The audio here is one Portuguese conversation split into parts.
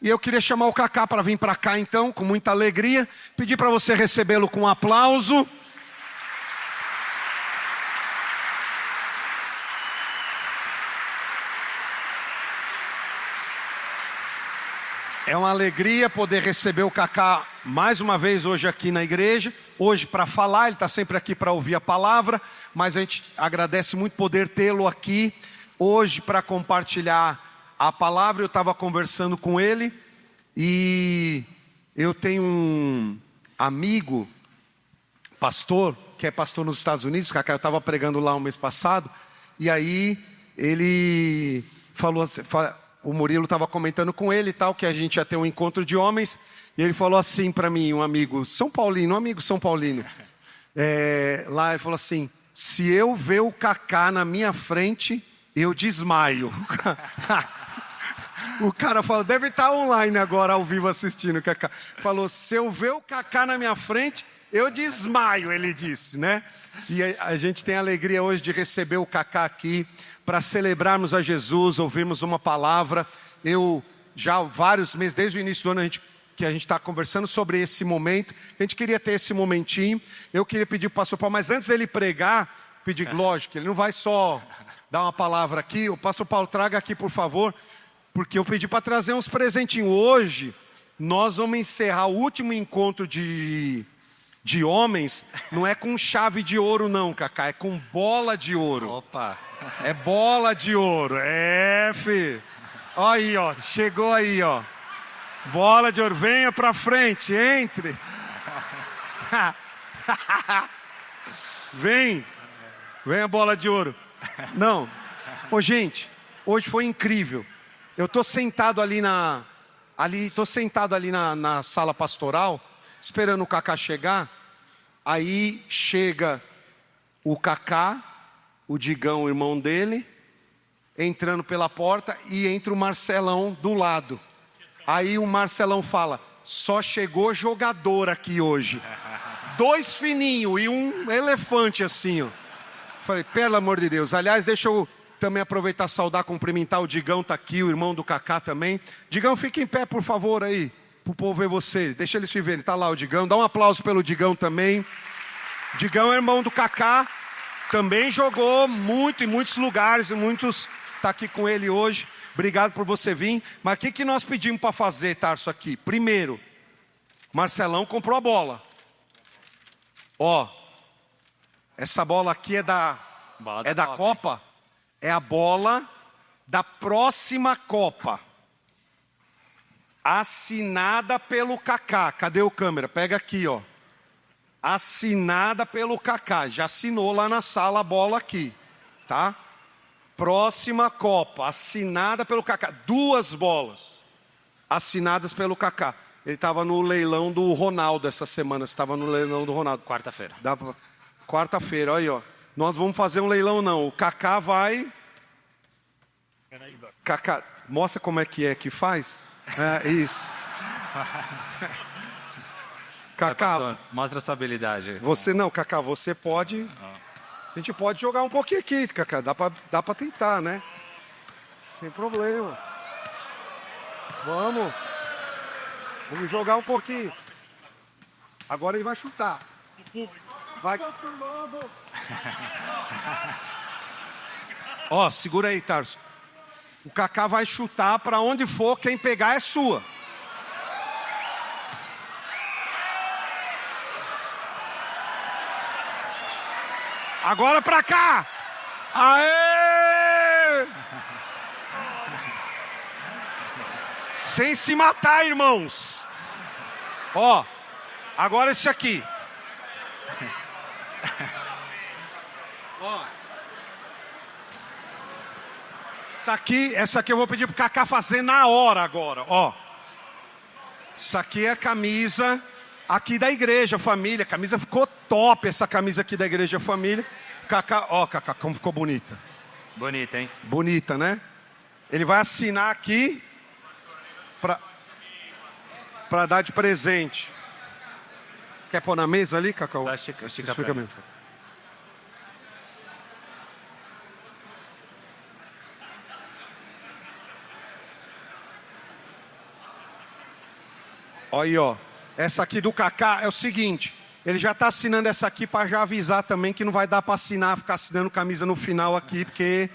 E eu queria chamar o Cacá para vir para cá então, com muita alegria. Pedir para você recebê-lo com um aplauso. É uma alegria poder receber o Cacá mais uma vez hoje aqui na igreja. Hoje para falar, ele está sempre aqui para ouvir a palavra. Mas a gente agradece muito poder tê-lo aqui hoje para compartilhar a palavra. Eu estava conversando com ele e eu tenho um amigo, pastor, que é pastor nos Estados Unidos. Cacá, eu estava pregando lá um mês passado. E aí ele falou assim... O Murilo estava comentando com ele e tal, que a gente ia ter um encontro de homens. E ele falou assim para mim, um amigo São Paulino, lá ele falou assim: se eu ver o Cacá na minha frente, eu desmaio. O cara falou, deve estar online agora, ao vivo, assistindo o Cacá. Falou, se eu ver o Cacá na minha frente, eu desmaio, ele disse, né? E a gente tem a alegria hoje de receber o Cacá aqui, para celebrarmos a Jesus, ouvirmos uma palavra. Eu já há vários meses, desde o início do ano, que a gente está conversando sobre esse momento. A gente queria ter esse momentinho. Eu queria pedir para o pastor Paulo, mas antes dele pregar, pedir, lógico, ele não vai só dar uma palavra aqui. O pastor Paulo, traga aqui, por favor, porque eu pedi para trazer uns presentinhos. Hoje, nós vamos encerrar o último encontro de homens. Não é com chave de ouro não, Cacá, é com bola de ouro. Opa! É bola de ouro, filho. Olha aí, ó, chegou aí, ó. Bola de ouro, venha pra frente, entre. Vem a bola de ouro. Não, gente, hoje foi incrível. Eu tô sentado ali na sala pastoral, esperando o Cacá chegar. Aí chega o Cacá, o Digão, o irmão dele, entrando pela porta, e entra o Marcelão do lado. Aí o Marcelão fala, só chegou jogador aqui hoje. 2 fininhos e um elefante assim, ó. Falei, pelo amor de Deus. Aliás, deixa eu também aproveitar, saudar, cumprimentar o Digão, tá aqui, o irmão do Cacá também. Digão, fica em pé, por favor, aí, pro povo ver você. Deixa eles se verem, tá lá o Digão. Dá um aplauso pelo Digão também. Digão é irmão do Cacá. Também jogou muito em muitos lugares, está aqui com ele hoje. Obrigado por você vir. Mas o que nós pedimos para fazer, Tarso, aqui? Primeiro, Marcelão comprou a bola. Ó, essa bola aqui é da Copa. É a bola da próxima Copa. Assinada pelo Cacá. Cadê o câmera? Pega aqui, ó. Assinada pelo Cacá, já assinou lá na sala a bola aqui, tá? Próxima Copa, assinada pelo Cacá, 2 bolas, assinadas pelo Cacá. Ele estava no leilão do Ronaldo essa semana, estava no leilão do Ronaldo. Quarta-feira. Quarta-feira, olha aí, ó. Nós vamos fazer um leilão não, o Cacá vai... Cacá, mostra como é que faz. Isso. Cacá, mostra a sua habilidade. Você não, Cacá, você pode. A gente pode jogar um pouquinho aqui, Cacá. Dá pra tentar, né? Sem problema. Vamos jogar um pouquinho. Agora ele vai chutar. Vai. Ó, segura aí, Tarso. O Cacá vai chutar para onde for, quem pegar é sua. Agora pra cá! Aê! Sem se matar, irmãos. Ó, agora esse aqui. Ó. Essa aqui eu vou pedir pro Cacá fazer na hora agora, ó. Isso aqui é a camisa aqui da Igreja Família. A camisa ficou top, essa camisa aqui da Igreja Família. Cacá, ó, Cacá, como ficou bonita. Bonita, hein? Bonita, né? Ele vai assinar aqui para dar de presente. Quer pôr na mesa ali, Cacau? Só estica pra mim. Olha aí, ó. Essa aqui do Kaká é o seguinte. Ele já está assinando essa aqui para já avisar também que não vai dar para assinar, ficar assinando camisa no final aqui, porque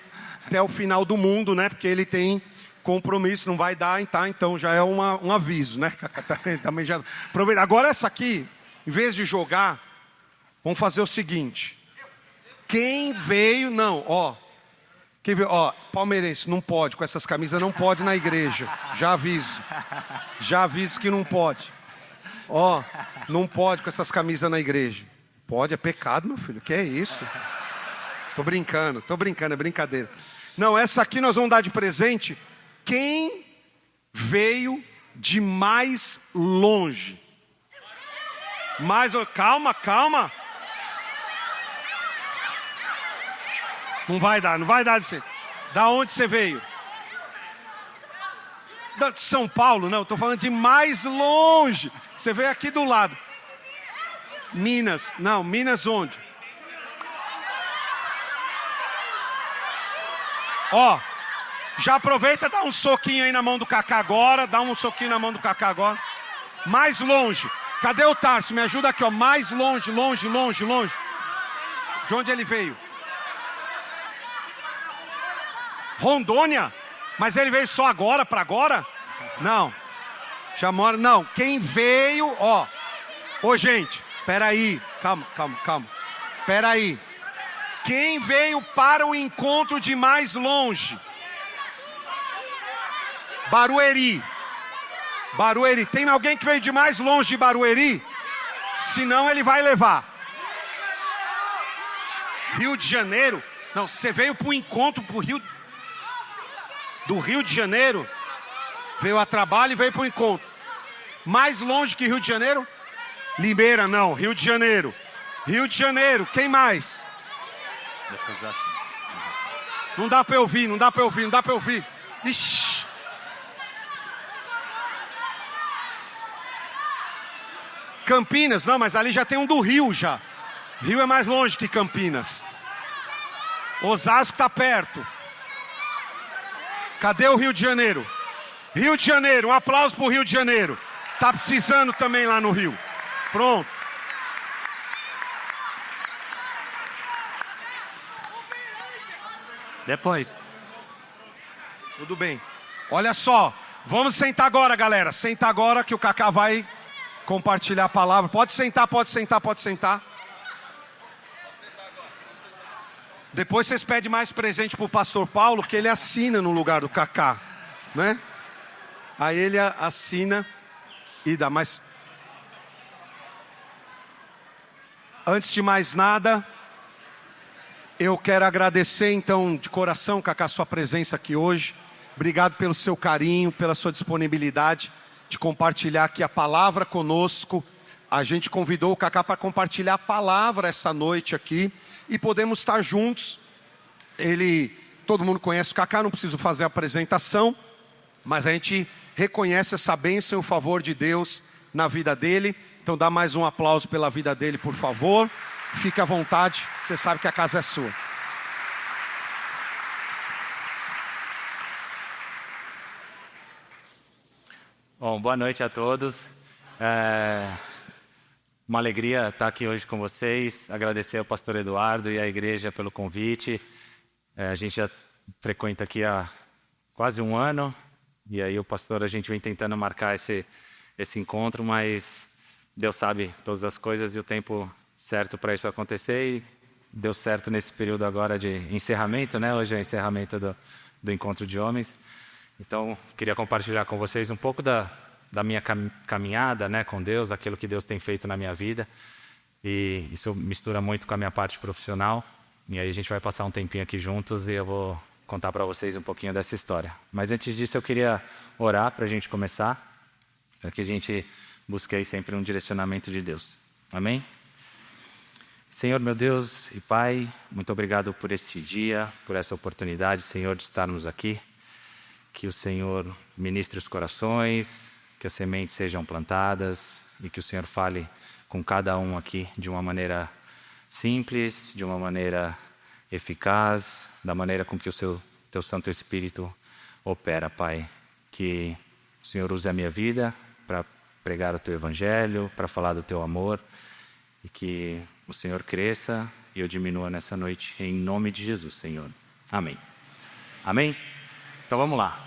até o final do mundo, né? Porque ele tem compromisso, não vai dar, tá? Então já é um aviso, né? Também já. Agora essa aqui, em vez de jogar, vamos fazer o seguinte. Quem veio, não, ó. Quem veio, ó, palmeirense, não pode, com essas camisas não pode na igreja. Já aviso. Já aviso que não pode. Ó, não pode com essas camisas na igreja. Pode, é pecado, meu filho. Que é isso? Tô brincando, é brincadeira. Não, essa aqui nós vamos dar de presente. Quem veio de mais longe? Calma. Não vai dar de ser. Da onde você veio? De São Paulo, não, estou falando de mais longe. Você veio aqui do lado. Minas, não, Minas onde? Ó, já aproveita, dá um soquinho aí na mão do Kaká agora. Mais longe. Cadê o Tarso? Me ajuda aqui, ó. Mais longe. De onde ele veio? Rondônia? Mas ele veio só agora, para agora? Não. Já mora, não. Quem veio, ó. Ô, gente, peraí. Calma. Peraí. Quem veio para o encontro de mais longe? Barueri. Tem alguém que veio de mais longe de Barueri? Senão ele vai levar. Rio de Janeiro? Não, você veio para o encontro do Rio de Janeiro, veio a trabalho e veio para o encontro. Mais longe que Rio de Janeiro? Limeira, não, Rio de Janeiro. Quem mais? Não dá para eu ouvir. Ixi. Campinas, não, mas ali já tem um do Rio já. Rio é mais longe que Campinas. Osasco está perto. Cadê o Rio de Janeiro? Um aplauso pro Rio de Janeiro. Tá precisando também lá no Rio. Pronto. Depois. Tudo bem. Olha só, vamos sentar agora, galera. Senta agora que o Kaká vai compartilhar a palavra. Pode sentar. Depois vocês pedem mais presente pro pastor Paulo, que ele assina no lugar do Kaká, né? Aí ele assina e dá. Mas antes de mais nada, eu quero agradecer então de coração, Kaká, sua presença aqui hoje. Obrigado pelo seu carinho, pela sua disponibilidade de compartilhar aqui a palavra conosco. A gente convidou o Kaká para compartilhar a palavra essa noite aqui. E podemos estar juntos. Todo mundo conhece o Kaká, não preciso fazer a apresentação. Mas a gente reconhece essa bênção e o favor de Deus na vida dele. Então dá mais um aplauso pela vida dele, por favor. Fique à vontade, você sabe que a casa é sua. Bom, boa noite a todos. Uma alegria estar aqui hoje com vocês, agradecer ao pastor Eduardo e à igreja pelo convite. A gente já frequenta aqui há quase um ano, e aí a gente vem tentando marcar esse encontro, mas Deus sabe todas as coisas e o tempo certo para isso acontecer, e deu certo nesse período agora de encerramento, né? Hoje é o encerramento do encontro de homens. Então, queria compartilhar com vocês um pouco da minha caminhada, né, com Deus, daquilo que Deus tem feito na minha vida. E isso mistura muito com a minha parte profissional. E aí a gente vai passar um tempinho aqui juntos e eu vou contar para vocês um pouquinho dessa história. Mas antes disso eu queria orar para a gente começar, para que a gente busque aí sempre um direcionamento de Deus. Amém? Senhor, meu Deus e Pai, muito obrigado por esse dia, por essa oportunidade, Senhor, de estarmos aqui. Que o Senhor ministre os corações, que as sementes sejam plantadas e que o Senhor fale com cada um aqui de uma maneira simples, de uma maneira eficaz, da maneira com que o Teu Santo Espírito opera, Pai. Que o Senhor use a minha vida para pregar o Teu Evangelho, para falar do Teu amor, e que o Senhor cresça e eu diminua nessa noite, em nome de Jesus, Senhor. Amém. Amém? Então vamos lá.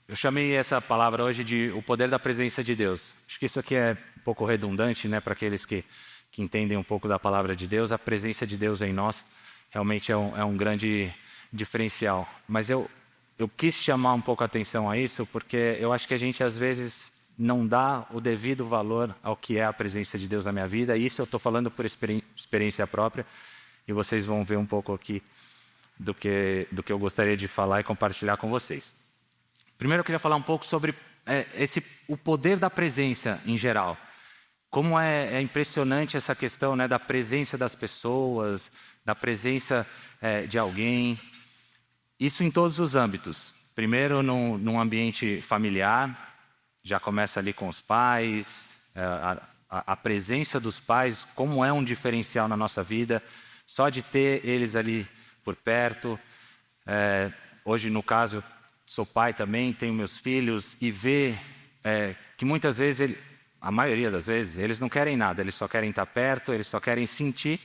Eu chamei essa palavra hoje de o poder da presença de Deus. Acho que isso aqui é um pouco redundante, né, para aqueles que entendem um pouco da palavra de Deus. A presença de Deus em nós realmente é um grande diferencial. Mas eu quis chamar um pouco a atenção a isso, porque eu acho que a gente às vezes não dá o devido valor ao que é a presença de Deus na minha vida. Isso eu estou falando por experiência própria, e vocês vão ver um pouco aqui do que eu gostaria de falar e compartilhar com vocês. Primeiro eu queria falar um pouco sobre o poder da presença em geral. Como é impressionante essa questão, né, da presença das pessoas, da presença de alguém. Isso em todos os âmbitos. Primeiro num ambiente familiar, já começa ali com os pais, a presença dos pais, como é um diferencial na nossa vida, só de ter eles ali por perto. Hoje, no caso, sou pai também, tenho meus filhos, e ver que muitas vezes, a maioria das vezes, eles não querem nada, eles só querem estar perto, eles só querem sentir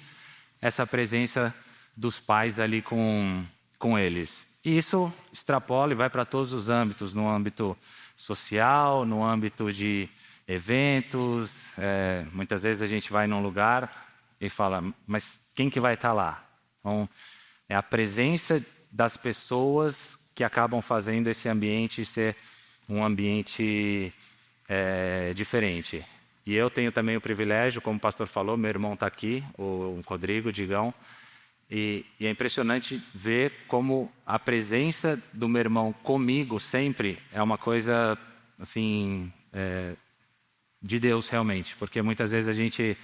essa presença dos pais ali com eles. E isso extrapola e vai para todos os âmbitos, no âmbito social, no âmbito de eventos. Muitas vezes a gente vai num lugar e fala, mas quem que vai estar lá? Então, é a presença das pessoas que acabam fazendo esse ambiente ser um ambiente diferente. E eu tenho também o privilégio, como o pastor falou, meu irmão está aqui, o Rodrigo, o Digão, e é impressionante ver como a presença do meu irmão comigo sempre é uma coisa assim de Deus realmente, porque muitas vezes a gente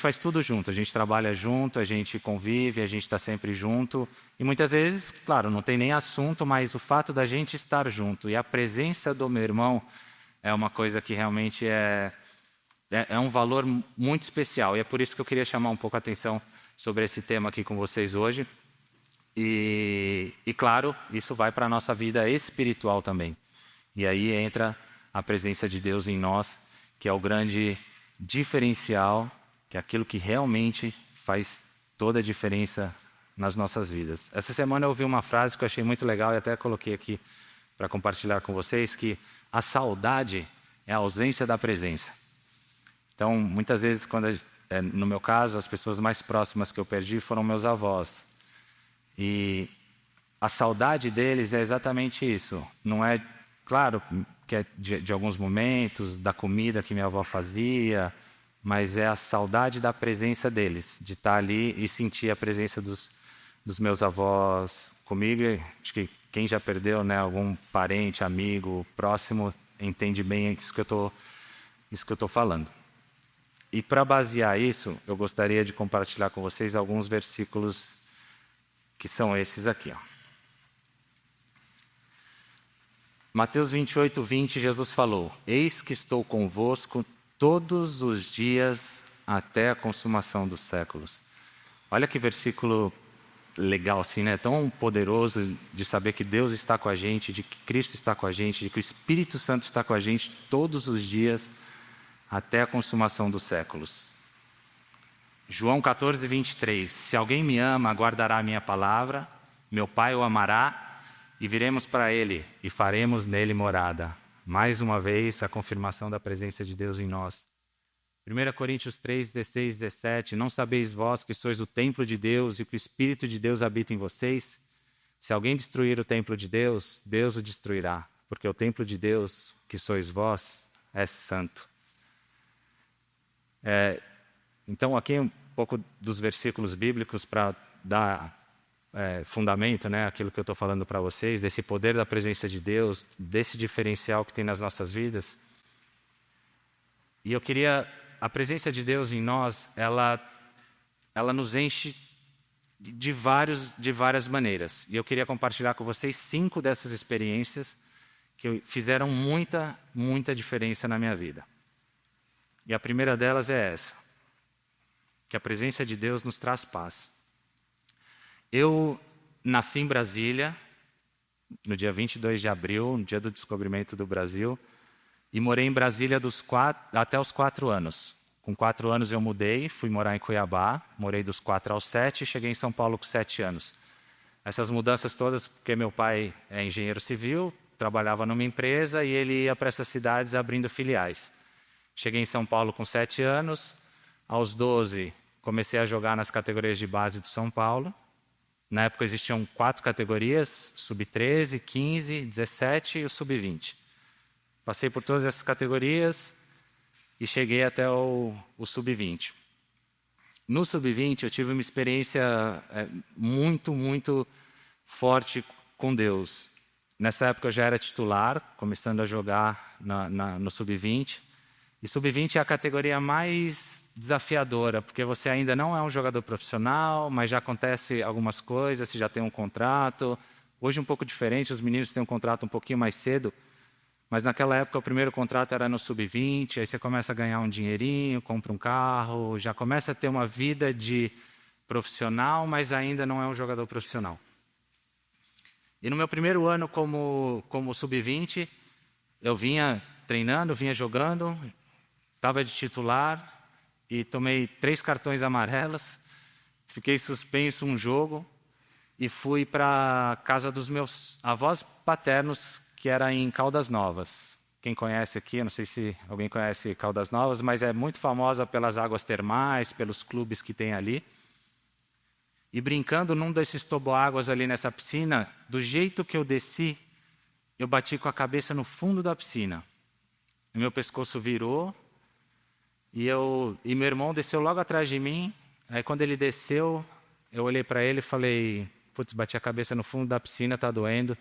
faz tudo junto, a gente trabalha junto, a gente convive, a gente está sempre junto, e muitas vezes, claro, não tem nem assunto, mas o fato da gente estar junto e a presença do meu irmão é uma coisa que realmente é um valor muito especial, e é por isso que eu queria chamar um pouco a atenção sobre esse tema aqui com vocês hoje. E claro, isso vai para a nossa vida espiritual também. E aí entra a presença de Deus em nós, que é o grande diferencial, que é aquilo que realmente faz toda a diferença nas nossas vidas. Essa semana eu ouvi uma frase que eu achei muito legal e até coloquei aqui para compartilhar com vocês, que a saudade é a ausência da presença. Então, muitas vezes, no meu caso, as pessoas mais próximas que eu perdi foram meus avós. E a saudade deles é exatamente isso. Não é, claro, que é de alguns momentos, da comida que minha avó fazia, mas é a saudade da presença deles, de estar ali e sentir a presença dos meus avós comigo. Acho que quem já perdeu, né, algum parente, amigo, próximo, entende bem isso que eu estou falando. E para basear isso, eu gostaria de compartilhar com vocês alguns versículos que são esses aqui. Mateus 28, 20, Jesus falou: Eis que estou convosco todos os dias até a consumação dos séculos. Olha que versículo legal assim, né? Tão poderoso de saber que Deus está com a gente, de que Cristo está com a gente, de que o Espírito Santo está com a gente todos os dias até a consumação dos séculos. João 14, 23. Se alguém me ama, guardará a minha palavra, meu Pai o amará, e viremos para ele e faremos nele morada. Mais uma vez, a confirmação da presença de Deus em nós. 1 Coríntios 3, 16, 17. Não sabeis vós que sois o templo de Deus e que o Espírito de Deus habita em vocês? Se alguém destruir o templo de Deus, Deus o destruirá, porque o templo de Deus, que sois vós, é santo. Então, aqui um pouco dos versículos bíblicos para dar fundamento, né, aquilo que eu estou falando para vocês, desse poder da presença de Deus, desse diferencial que tem nas nossas vidas. E eu queria, a presença de Deus em nós, ela nos enche de várias maneiras. E eu queria compartilhar com vocês 5 dessas experiências que fizeram muita diferença na minha vida. E a primeira delas é essa, que a presença de Deus nos traz paz. Eu nasci em Brasília, no dia 22 de abril, no dia do descobrimento do Brasil. E morei em Brasília até os 4 anos. Com 4 anos eu mudei, fui morar em Cuiabá, morei dos 4 aos 7 e cheguei em São Paulo com 7 anos. Essas mudanças todas, porque meu pai é engenheiro civil, trabalhava numa empresa e ele ia para essas cidades abrindo filiais. Cheguei em São Paulo com 7 anos, aos 12 comecei a jogar nas categorias de base do São Paulo. Na época existiam 4 categorias, sub-13, 15, 17 e o sub-20. Passei por todas essas categorias e cheguei até o sub-20. No sub-20 eu tive uma experiência muito forte com Deus. Nessa época eu já era titular, começando a jogar no sub-20. E sub-20 é a categoria mais desafiadora, porque você ainda não é um jogador profissional, mas já acontece algumas coisas, você já tem um contrato. Hoje um pouco diferente, os meninos têm um contrato um pouquinho mais cedo, mas naquela época o primeiro contrato era no sub-20, aí você começa a ganhar um dinheirinho, compra um carro, já começa a ter uma vida de profissional, mas ainda não é um jogador profissional. E no meu primeiro ano como sub-20, eu vinha treinando, vinha jogando, estava de titular e tomei 3 cartões amarelos, fiquei suspenso um jogo e fui para a casa dos meus avós paternos, que era em Caldas Novas. Quem conhece aqui, eu não sei se alguém conhece Caldas Novas, mas é muito famosa pelas águas termais, pelos clubes que tem ali. E brincando num desses toboáguas ali nessa piscina, do jeito que eu desci, eu bati com a cabeça no fundo da piscina. O meu pescoço virou e meu irmão desceu logo atrás de mim. Aí quando ele desceu, eu olhei para ele e falei, putz, bati a cabeça no fundo da piscina, está doendo.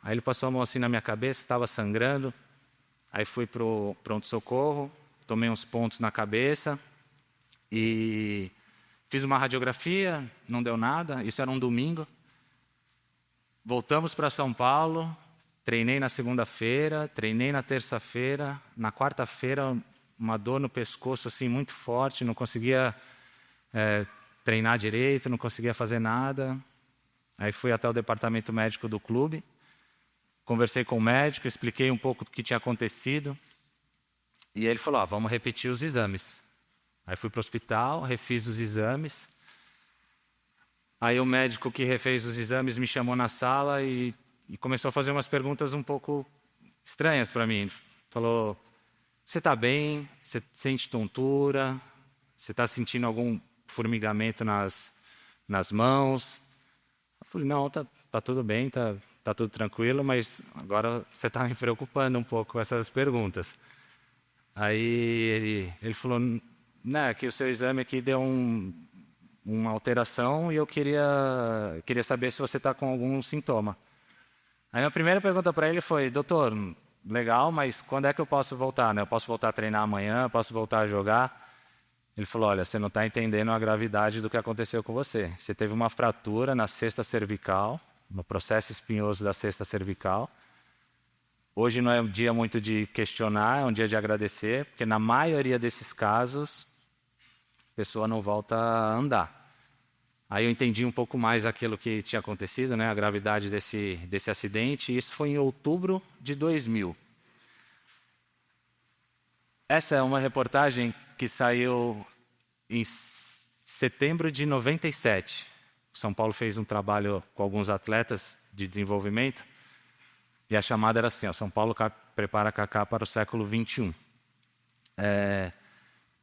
Aí ele passou a mão assim na minha cabeça, estava sangrando. Aí fui para o pronto-socorro, tomei uns pontos na cabeça e fiz uma radiografia, não deu nada, isso era um domingo. Voltamos para São Paulo, treinei na segunda-feira, treinei na terça-feira, na quarta-feira uma dor no pescoço assim muito forte, não conseguia treinar direito, não conseguia fazer nada. Aí fui até o departamento médico do clube, conversei com o médico, expliquei um pouco do que tinha acontecido e ele falou, vamos repetir os exames. Aí fui para o hospital, refiz os exames. Aí o médico que refez os exames me chamou na sala e começou a fazer umas perguntas um pouco estranhas para mim. Falou, você está bem? Você sente tontura? Você está sentindo algum formigamento nas mãos? Eu falei, não, tá tudo bem, tá tudo tranquilo, mas agora você está me preocupando um pouco com essas perguntas. Aí ele falou, que o seu exame aqui deu uma alteração e eu queria saber se você está com algum sintoma. Aí a primeira pergunta para ele foi, doutor, legal, mas quando é que eu posso voltar? Eu posso voltar a treinar amanhã? Posso voltar a jogar? Ele falou, olha, você não está entendendo a gravidade do que aconteceu com você. Você teve uma fratura na cesta cervical, no processo espinhoso da cesta cervical. Hoje não é um dia muito de questionar, é um dia de agradecer, porque na maioria desses casos, a pessoa não volta a andar. Aí eu entendi um pouco mais aquilo que tinha acontecido, a gravidade desse acidente, e isso foi em outubro de 2000. Essa é uma reportagem que saiu em setembro de 97. O São Paulo fez um trabalho com alguns atletas de desenvolvimento, e a chamada era assim, São Paulo prepara Kaká para o século XXI.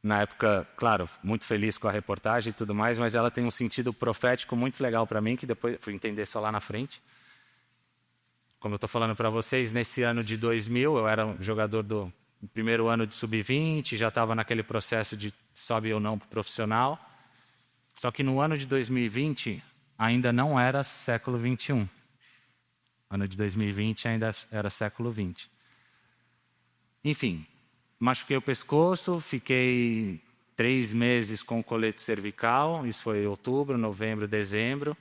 Na época, claro, muito feliz com a reportagem e tudo mais, mas ela tem um sentido profético muito legal para mim, que depois fui entender só lá na frente. Como eu estou falando para vocês, nesse ano de 2000, eu era um jogador do primeiro ano de sub-20, já estava naquele processo de sobe ou não para o profissional. Só que no ano de 2020, ainda não era século XXI. Ano de 2020 ainda era século XX. Enfim, machuquei o pescoço, fiquei 3 meses com colete cervical, isso foi outubro, novembro, dezembro.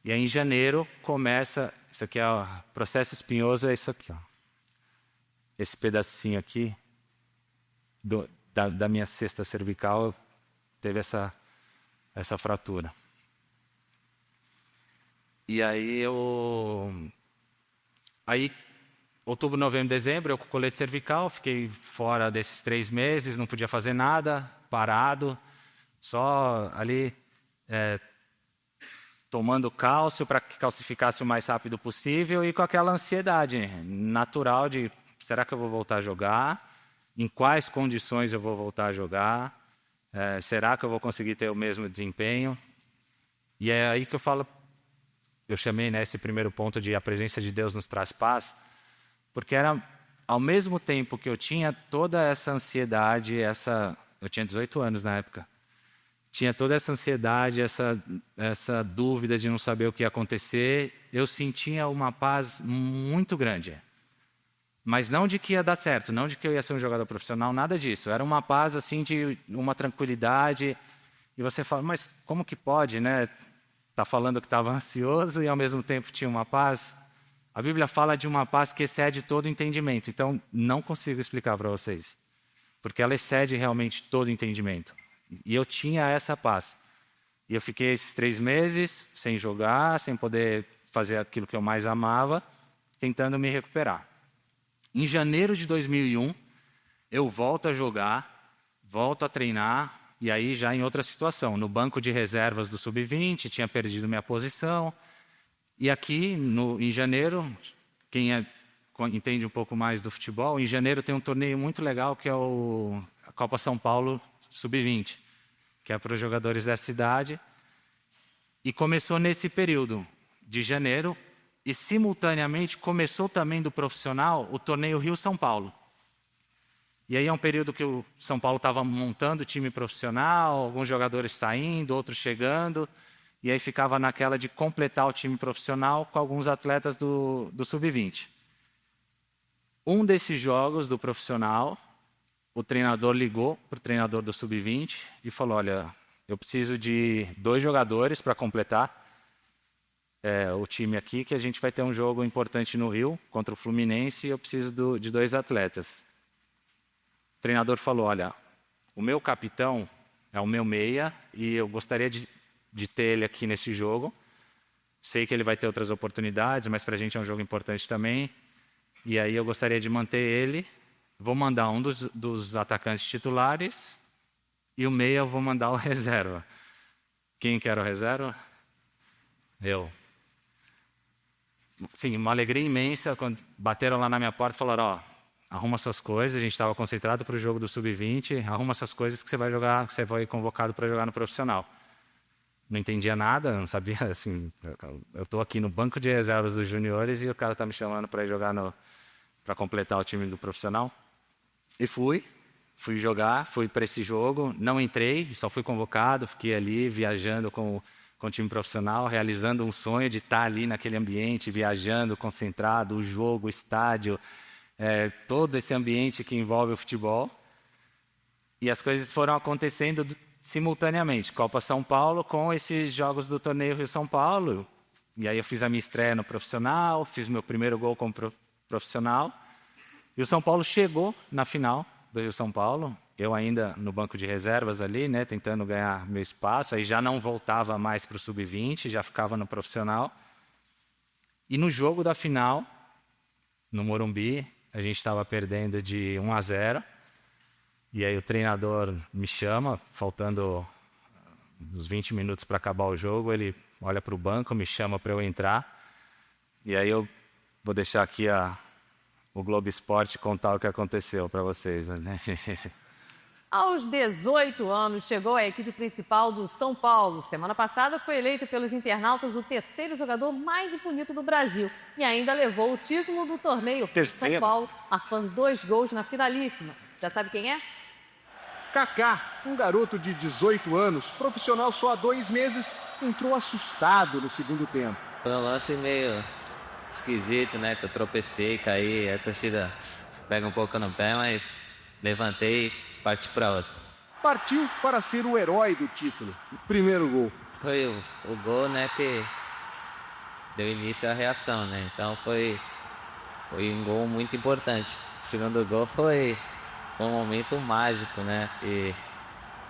E aí em janeiro começa, isso aqui é o processo espinhoso, é isso aqui, esse pedacinho aqui da minha cesta cervical teve essa fratura. E aí eu Aí, outubro, novembro, dezembro, eu com colete cervical, fiquei fora desses 3 meses, não podia fazer nada, parado, só ali tomando cálcio para que calcificasse o mais rápido possível e com aquela ansiedade natural de será que eu vou voltar a jogar? Em quais condições eu vou voltar a jogar? Será que eu vou conseguir ter o mesmo desempenho? E é aí que eu chamei, né, esse primeiro ponto de a presença de Deus nos traz paz, porque era ao mesmo tempo que eu tinha toda essa ansiedade, eu tinha 18 anos na época, tinha toda essa ansiedade, essa dúvida de não saber o que ia acontecer, eu sentia uma paz muito grande. Mas não de que ia dar certo, não de que eu ia ser um jogador profissional, nada disso. Era uma paz assim de uma tranquilidade. E você fala, mas como que pode, né? Tá falando que estava ansioso e ao mesmo tempo tinha uma paz. A Bíblia fala de uma paz que excede todo entendimento. Então, não consigo explicar para vocês. Porque ela excede realmente todo entendimento. E eu tinha essa paz. E eu fiquei esses 3 meses sem jogar, sem poder fazer aquilo que eu mais amava, tentando me recuperar. Em janeiro de 2001, eu volto a jogar, volto a treinar, e aí já em outra situação. No banco de reservas do Sub-20, tinha perdido minha posição. E aqui, em janeiro, quem entende um pouco mais do futebol, em janeiro tem um torneio muito legal que é a Copa São Paulo Sub-20, que é para os jogadores da cidade. E começou nesse período de janeiro, e simultaneamente começou também do profissional o torneio Rio-São Paulo. E aí é um período que o São Paulo estava montando o time profissional, alguns jogadores saindo, outros chegando, e aí ficava naquela de completar o time profissional com alguns atletas do Sub-20. Um desses jogos do profissional, o treinador ligou para o treinador do Sub-20 e falou, olha, eu preciso de 2 jogadores para completar o time aqui, que a gente vai ter um jogo importante no Rio, contra o Fluminense, e eu preciso de 2 atletas. O treinador falou, olha, o meu capitão é o meu meia, e eu gostaria de ter ele aqui nesse jogo. Sei que ele vai ter outras oportunidades, mas para a gente é um jogo importante também. E aí eu gostaria de manter ele. Vou mandar um dos atacantes titulares, e o meia eu vou mandar o reserva. Quem que era o reserva? Eu. Sim, uma alegria imensa quando bateram lá na minha porta e falaram, ó, arruma suas coisas, a gente estava concentrado para o jogo do Sub-20, arruma suas coisas que você vai jogar, que você foi convocado para jogar no profissional. Não entendia nada, não sabia, assim, eu estou aqui no banco de reservas dos juniores e o cara está me chamando para ir jogar para completar o time do profissional. E fui jogar, fui para esse jogo, não entrei, só fui convocado, fiquei ali viajando com o time profissional, realizando um sonho de estar ali naquele ambiente, viajando, concentrado, o jogo, o estádio, todo esse ambiente que envolve o futebol. E as coisas foram acontecendo simultaneamente. Copa São Paulo com esses jogos do torneio Rio-São Paulo. E aí eu fiz a minha estreia no profissional, fiz meu primeiro gol como profissional. E o São Paulo chegou na final do Rio-São Paulo. Eu ainda no banco de reservas ali, né, tentando ganhar meu espaço. Aí já não voltava mais para o Sub-20, já ficava no profissional. E no jogo da final, no Morumbi, a gente estava perdendo de 1-0. E aí o treinador me chama, faltando uns 20 minutos para acabar o jogo. Ele olha para o banco, me chama para eu entrar. E aí eu vou deixar aqui o Globo Esporte contar o que aconteceu para vocês, né? Aos 18 anos, chegou à equipe principal do São Paulo. Semana passada foi eleito pelos internautas o 3º jogador mais bonito do Brasil. E ainda levou o título do torneio São Paulo, marcando 2 gols na finalíssima. Já sabe quem é? Kaká, um garoto de 18 anos, profissional só há 2 meses, entrou assustado no segundo tempo. Foi um lance meio esquisito, né? Que eu tropecei, caí, a torcida pega um pouco no pé, mas levantei e parti para outra. Partiu para ser o herói do título. O primeiro gol. Foi o gol, né, que deu início à reação, né? Então foi um gol muito importante. O segundo gol foi um momento mágico, né? E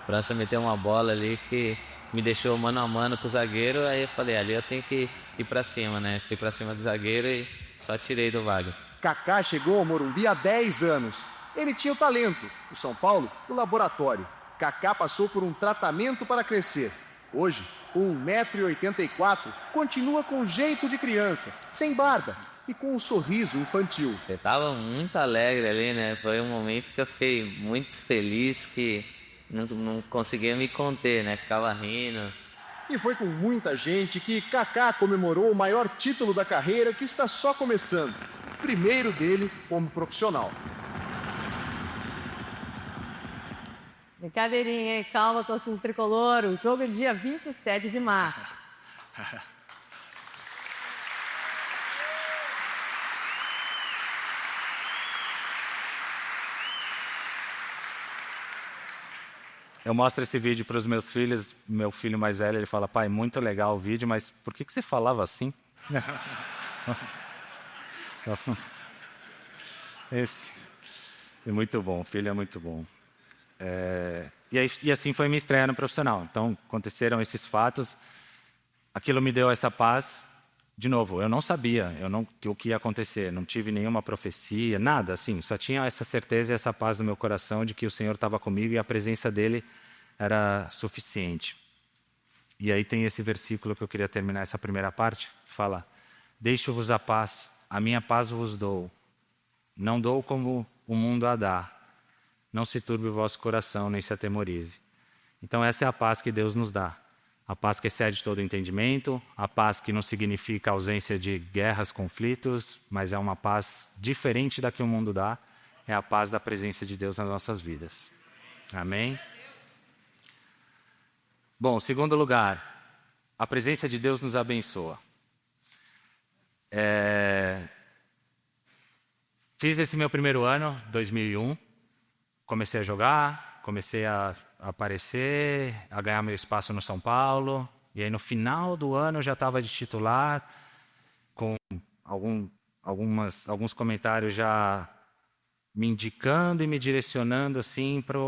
o França meteu uma bola ali que me deixou mano a mano com o zagueiro. Aí eu falei, ali eu tenho que ir para cima, né? Fui para cima do zagueiro e só tirei do vaga. Kaká chegou ao Morumbi há 10 anos. Ele tinha o talento, o São Paulo, o laboratório. Kaká passou por um tratamento para crescer. Hoje, com 1,84 m, continua com jeito de criança, sem barba e com um sorriso infantil. Eu estava muito alegre ali, né? Foi um momento que eu fiquei muito feliz, que não conseguia me conter, né? Ficava rindo. E foi com muita gente que Kaká comemorou o maior título da carreira, que está só começando. O primeiro dele como profissional. Brincadeirinha, hein? Calma, torcida tricolor. O jogo é dia 27 de março. Eu mostro esse vídeo para os meus filhos. Meu filho mais velho, ele fala: pai, muito legal o vídeo, mas por que você falava assim? Nossa. É muito bom, o filho é muito bom. E assim foi minha estreia no profissional. Então, aconteceram esses fatos. Aquilo me deu essa paz. De novo, eu não sabia o que ia acontecer. Não tive nenhuma profecia, nada assim. Só tinha essa certeza e essa paz no meu coração de que o Senhor estava comigo e a presença dEle era suficiente. E aí tem esse versículo que eu queria terminar essa primeira parte, que fala: deixo-vos a paz, a minha paz vos dou. Não dou como o mundo a dá. Não se turbe o vosso coração, nem se atemorize. Então essa é a paz que Deus nos dá. A paz que excede todo entendimento, a paz que não significa ausência de guerras, conflitos, mas é uma paz diferente da que o mundo dá. É a paz da presença de Deus nas nossas vidas. Amém? Bom, segundo lugar, a presença de Deus nos abençoa. Fiz esse meu primeiro ano, 2001. Comecei a jogar, comecei a aparecer, a ganhar meu espaço no São Paulo. E aí no final do ano eu já estava de titular, com alguns comentários já me indicando e me direcionando assim para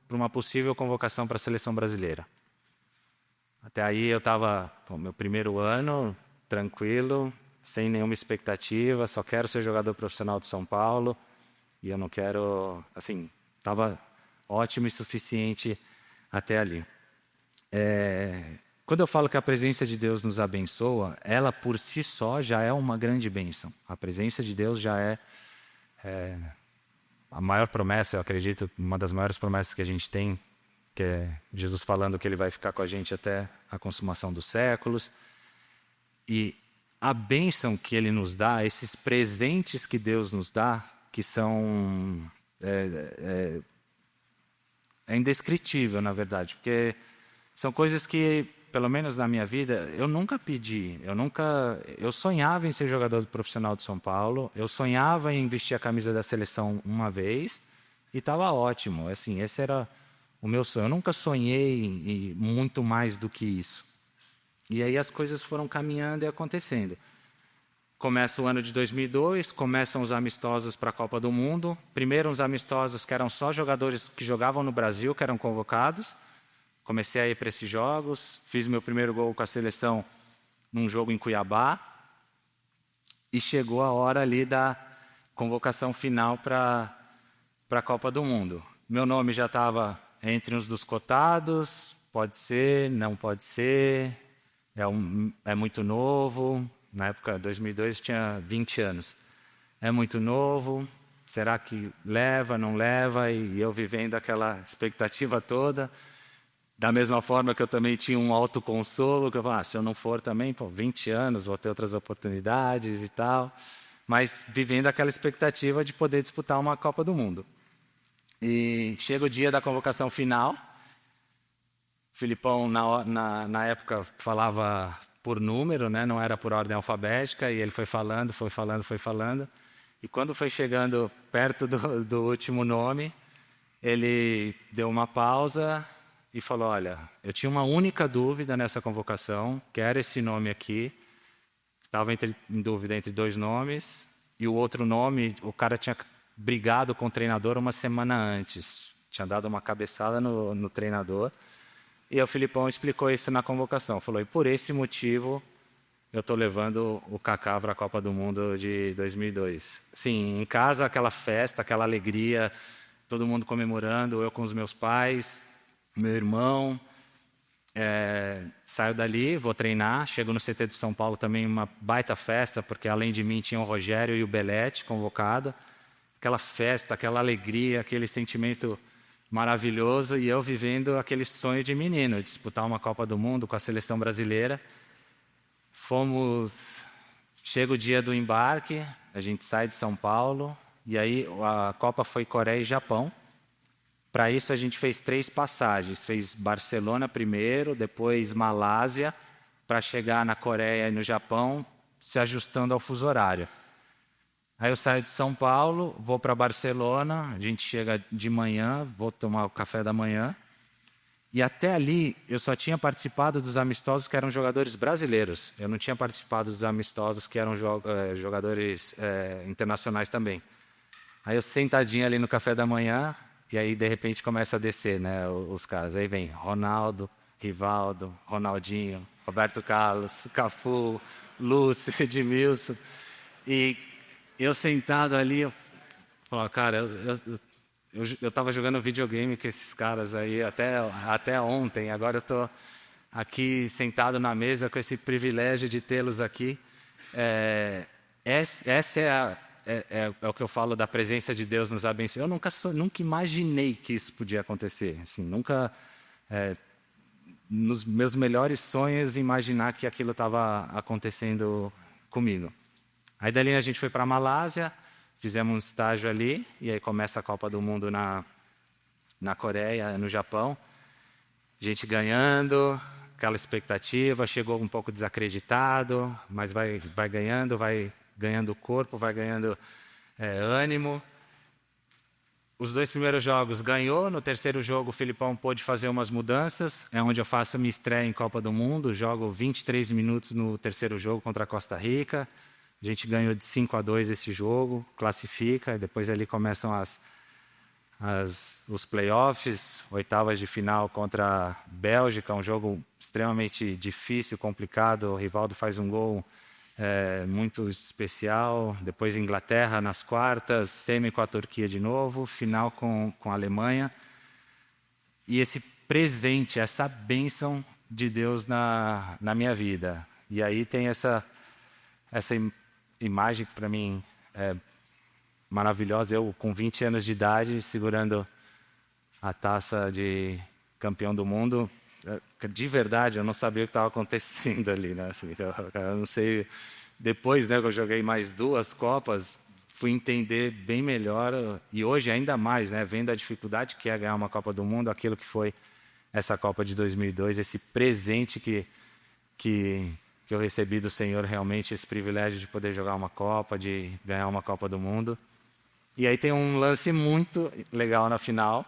uma possível convocação para a seleção brasileira. Até aí eu estava, meu primeiro ano, tranquilo, sem nenhuma expectativa, só quero ser jogador profissional do São Paulo e eu não quero, assim, estava ótimo e suficiente até ali. Quando eu falo que a presença de Deus nos abençoa, ela por si só já é uma grande bênção. A presença de Deus já é a maior promessa, eu acredito, uma das maiores promessas que a gente tem, que é Jesus falando que Ele vai ficar com a gente até a consumação dos séculos. E a bênção que Ele nos dá, esses presentes que Deus nos dá, que são... É indescritível, na verdade, porque são coisas que, pelo menos na minha vida, eu nunca pedi. Eu sonhava em ser jogador profissional de São Paulo, eu sonhava em vestir a camisa da seleção uma vez e estava ótimo. Assim, esse era o meu sonho. Eu nunca sonhei em muito mais do que isso. E aí as coisas foram caminhando e acontecendo. Começa o ano de 2002, começam os amistosos para a Copa do Mundo. Primeiro uns amistosos que eram só jogadores que jogavam no Brasil, que eram convocados. Comecei a ir para esses jogos, fiz meu primeiro gol com a seleção num jogo em Cuiabá. E chegou a hora ali da convocação final para a Copa do Mundo. Meu nome já estava entre os dos cotados, pode ser, não pode ser, é muito novo. Na época, 2002, tinha 20 anos. É muito novo, será que leva, não leva? E eu vivendo aquela expectativa toda. Da mesma forma que eu também tinha um autoconsolo, que eu falava, se eu não for também, 20 anos, vou ter outras oportunidades e tal. Mas vivendo aquela expectativa de poder disputar uma Copa do Mundo. E chega o dia da convocação final. O Filipão, na época, falava por número, né? Não era por ordem alfabética, e ele foi falando. E quando foi chegando perto do último nome, ele deu uma pausa e falou, olha, eu tinha uma única dúvida nessa convocação, que era esse nome aqui. Estava em dúvida entre dois nomes, e o outro nome, o cara tinha brigado com o treinador uma semana antes. Tinha dado uma cabeçada no treinador. E o Filipão explicou isso na convocação. Falou, e por esse motivo eu estou levando o Kaká para a Copa do Mundo de 2002. Sim, em casa, aquela festa, aquela alegria, todo mundo comemorando, eu com os meus pais, meu irmão. Saio dali, vou treinar, chego no CT de São Paulo também, uma baita festa, porque além de mim tinha o Rogério e o Belletti convocado. Aquela festa, aquela alegria, aquele sentimento maravilhoso, e eu vivendo aquele sonho de menino, disputar uma Copa do Mundo com a seleção brasileira. Chega o dia do embarque, a gente sai de São Paulo, e aí a Copa foi Coreia e Japão. Para isso a gente fez 3 passagens, fez Barcelona primeiro, depois Malásia, para chegar na Coreia e no Japão, se ajustando ao fuso horário. Aí eu saio de São Paulo, vou para Barcelona, a gente chega de manhã, vou tomar o café da manhã. E até ali eu só tinha participado dos amistosos que eram jogadores brasileiros. Eu não tinha participado dos amistosos que eram jogadores internacionais também. Aí eu sentadinho ali no café da manhã, e aí de repente começa a descer, né, os caras. Aí vem Ronaldo, Rivaldo, Ronaldinho, Roberto Carlos, Cafu, Lúcio, Edmilson. E eu sentado ali, eu falava, cara, eu estava jogando videogame com esses caras aí até ontem, agora eu estou aqui sentado na mesa com esse privilégio de tê-los aqui. Essa é o que eu falo da presença de Deus nos abençoando. Eu nunca imaginei que isso podia acontecer. Assim, nunca, nos meus melhores sonhos, imaginar que aquilo estava acontecendo comigo. Aí dali a gente foi para a Malásia, fizemos um estágio ali, e aí começa a Copa do Mundo na Coreia, no Japão. A gente ganhando, aquela expectativa, chegou um pouco desacreditado, mas vai ganhando corpo, vai ganhando ânimo. Os 2 primeiros jogos ganhou, no terceiro jogo o Filipão pôde fazer umas mudanças, é onde eu faço minha estreia em Copa do Mundo, jogo 23 minutos no terceiro jogo contra a Costa Rica. A gente ganhou de 5-2 esse jogo, classifica, e depois ali começam os playoffs, oitavas de final contra a Bélgica, um jogo extremamente difícil, complicado. O Rivaldo faz um gol muito especial. Depois Inglaterra nas quartas, semi com a Turquia de novo, final com a Alemanha. E esse presente, essa bênção de Deus na minha vida. E aí tem essa imagem que para mim é maravilhosa, eu com 20 anos de idade, segurando a taça de campeão do mundo. De verdade, eu não sabia o que estava acontecendo ali, né? Assim, eu não sei. Depois, né, que eu joguei mais 2 Copas, fui entender bem melhor, e hoje ainda mais, né, vendo a dificuldade que é ganhar uma Copa do Mundo, aquilo que foi essa Copa de 2002, esse presente que eu recebi do Senhor, realmente, esse privilégio de poder jogar uma Copa, de ganhar uma Copa do Mundo. E aí tem um lance muito legal na final,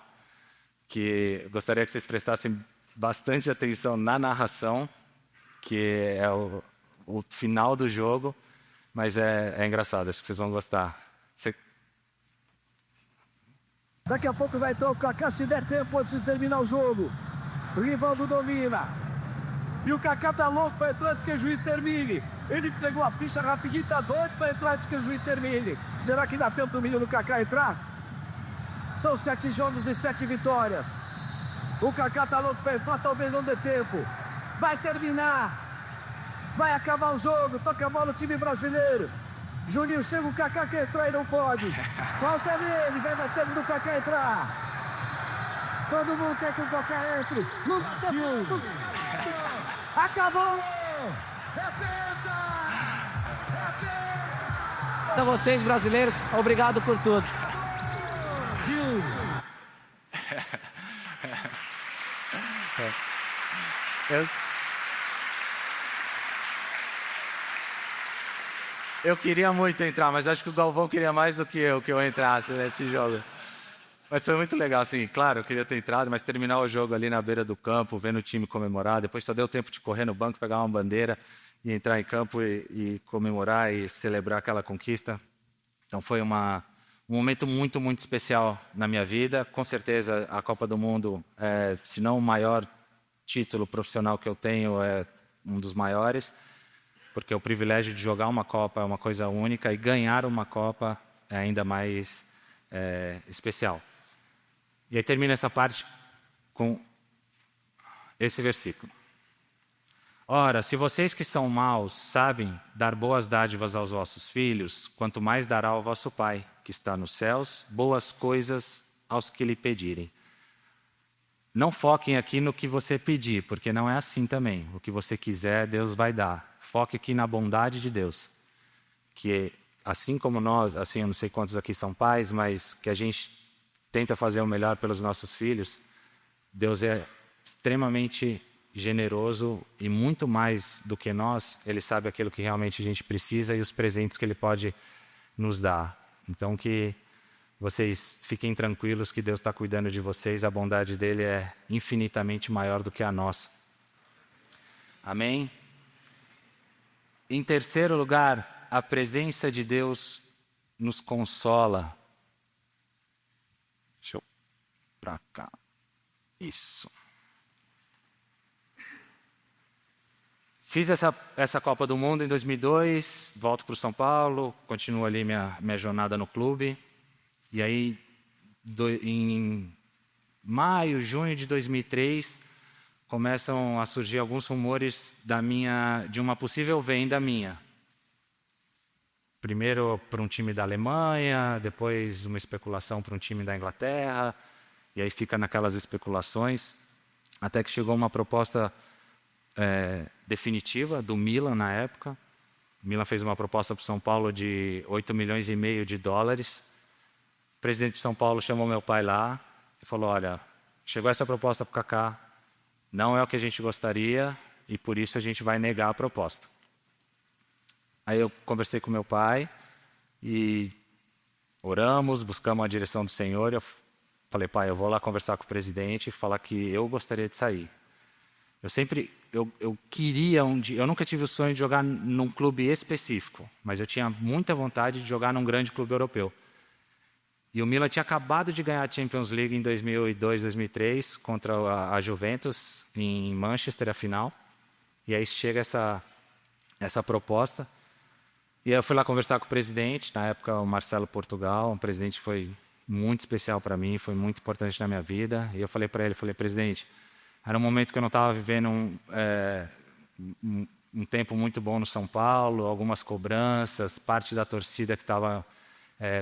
que eu gostaria que vocês prestassem bastante atenção na narração, que é o final do jogo, mas é engraçado, acho que vocês vão gostar. Daqui a pouco vai entrar o Kaká, se der tempo antes de terminar o jogo. O Rivaldo domina. E o Kaká tá louco para entrar antes que o juiz termine. Ele pegou a ficha rapidinho, tá doido para entrar antes que o juiz termine. Será que dá tempo do menino Kaká entrar? São 7 jogos e 7 vitórias. O Kaká tá louco para entrar, talvez não dê tempo. Vai terminar. Vai acabar o jogo, toca a bola o time brasileiro. Juninho, chega o Kaká que entrar e não pode. Falta nele, vai dar tempo do Kaká entrar. Todo mundo quer que o Kaká entre. Não dá tempo. Acabou! Então vocês brasileiros, obrigado por tudo. Eu queria muito entrar, mas acho que o Galvão queria mais do que eu entrasse nesse jogo. Mas foi muito legal, assim, claro, eu queria ter entrado, mas terminar o jogo ali na beira do campo, vendo o time comemorar, depois só deu tempo de correr no banco, pegar uma bandeira e entrar em campo e comemorar e celebrar aquela conquista. Então foi um momento muito, muito especial na minha vida. Com certeza a Copa do Mundo, se não o maior título profissional que eu tenho, é um dos maiores. porque o privilégio de jogar uma Copa é uma coisa única e ganhar uma Copa é ainda mais especial. E aí termina essa parte com esse versículo. Ora, se vocês que são maus sabem dar boas dádivas aos vossos filhos, quanto mais dará o vosso Pai, que está nos céus, boas coisas aos que lhe pedirem. Não foquem aqui no que você pedir, porque não é assim também. O que você quiser, Deus vai dar. Foque aqui na bondade de Deus. Que assim como nós, assim, eu não sei quantos aqui são pais, mas que a gente tenta fazer o melhor pelos nossos filhos, Deus é extremamente generoso e muito mais do que nós, Ele sabe aquilo que realmente a gente precisa e os presentes que Ele pode nos dar. Então que vocês fiquem tranquilos que Deus está cuidando de vocês, a bondade dEle é infinitamente maior do que a nossa. Amém? Em terceiro lugar, a presença de Deus nos consola. Deixa eu para cá. Isso. Fiz essa Copa do Mundo em 2002, volto para o São Paulo, continuo ali minha jornada no clube. E aí, em maio, junho de 2003, começam a surgir alguns rumores de uma possível venda minha. Primeiro para um time da Alemanha, depois uma especulação para um time da Inglaterra, e aí fica naquelas especulações, até que chegou uma proposta definitiva do Milan na época. O Milan fez uma proposta para o São Paulo de 8,5 milhões de dólares. O presidente de São Paulo chamou meu pai lá e falou, olha, chegou essa proposta para o Kaká, não é o que a gente gostaria e por isso a gente vai negar a proposta. Aí eu conversei com meu pai e oramos, buscamos a direção do Senhor. Eu falei, pai, eu vou lá conversar com o presidente e falar que eu gostaria de sair. Eu queria um dia, eu nunca tive o sonho de jogar num clube específico, mas eu tinha muita vontade de jogar num grande clube europeu. E o Milan tinha acabado de ganhar a Champions League em 2002, 2003, contra a Juventus, em Manchester, a final. E aí chega essa proposta. E aí eu fui lá conversar com o presidente, na época o Marcelo Portugal, um presidente que foi muito especial para mim, foi muito importante na minha vida. E eu falei para ele, presidente, era um momento que eu não estava vivendo um tempo muito bom no São Paulo, algumas cobranças, parte da torcida que estava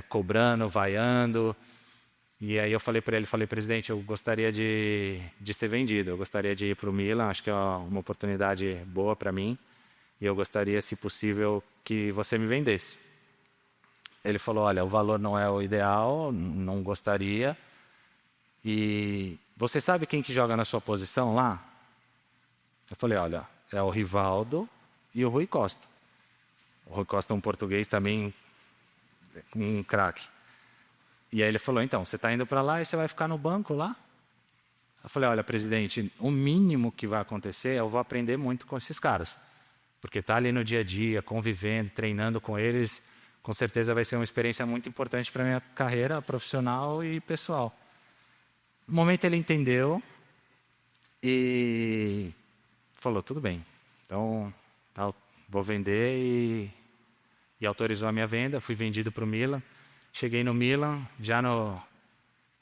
cobrando, vaiando. E aí eu falei para ele, presidente, eu gostaria de ser vendido, eu gostaria de ir para o Milan, acho que é uma oportunidade boa para mim, e eu gostaria, se possível, que você me vendesse. Ele falou, olha, o valor não é o ideal, não gostaria, e você sabe quem que joga na sua posição lá? Eu falei, olha, é o Rivaldo e o Rui Costa. O Rui Costa é um português também, um craque. E aí ele falou, então, você está indo para lá e você vai ficar no banco lá? Eu falei, olha, presidente, o mínimo que vai acontecer, eu vou aprender muito com esses caras. Porque estar ali no dia a dia, convivendo, treinando com eles, com certeza vai ser uma experiência muito importante para a minha carreira profissional e pessoal. No momento ele entendeu e falou, tudo bem, então vou vender e autorizou a minha venda, fui vendido para o Milan. Cheguei no Milan, já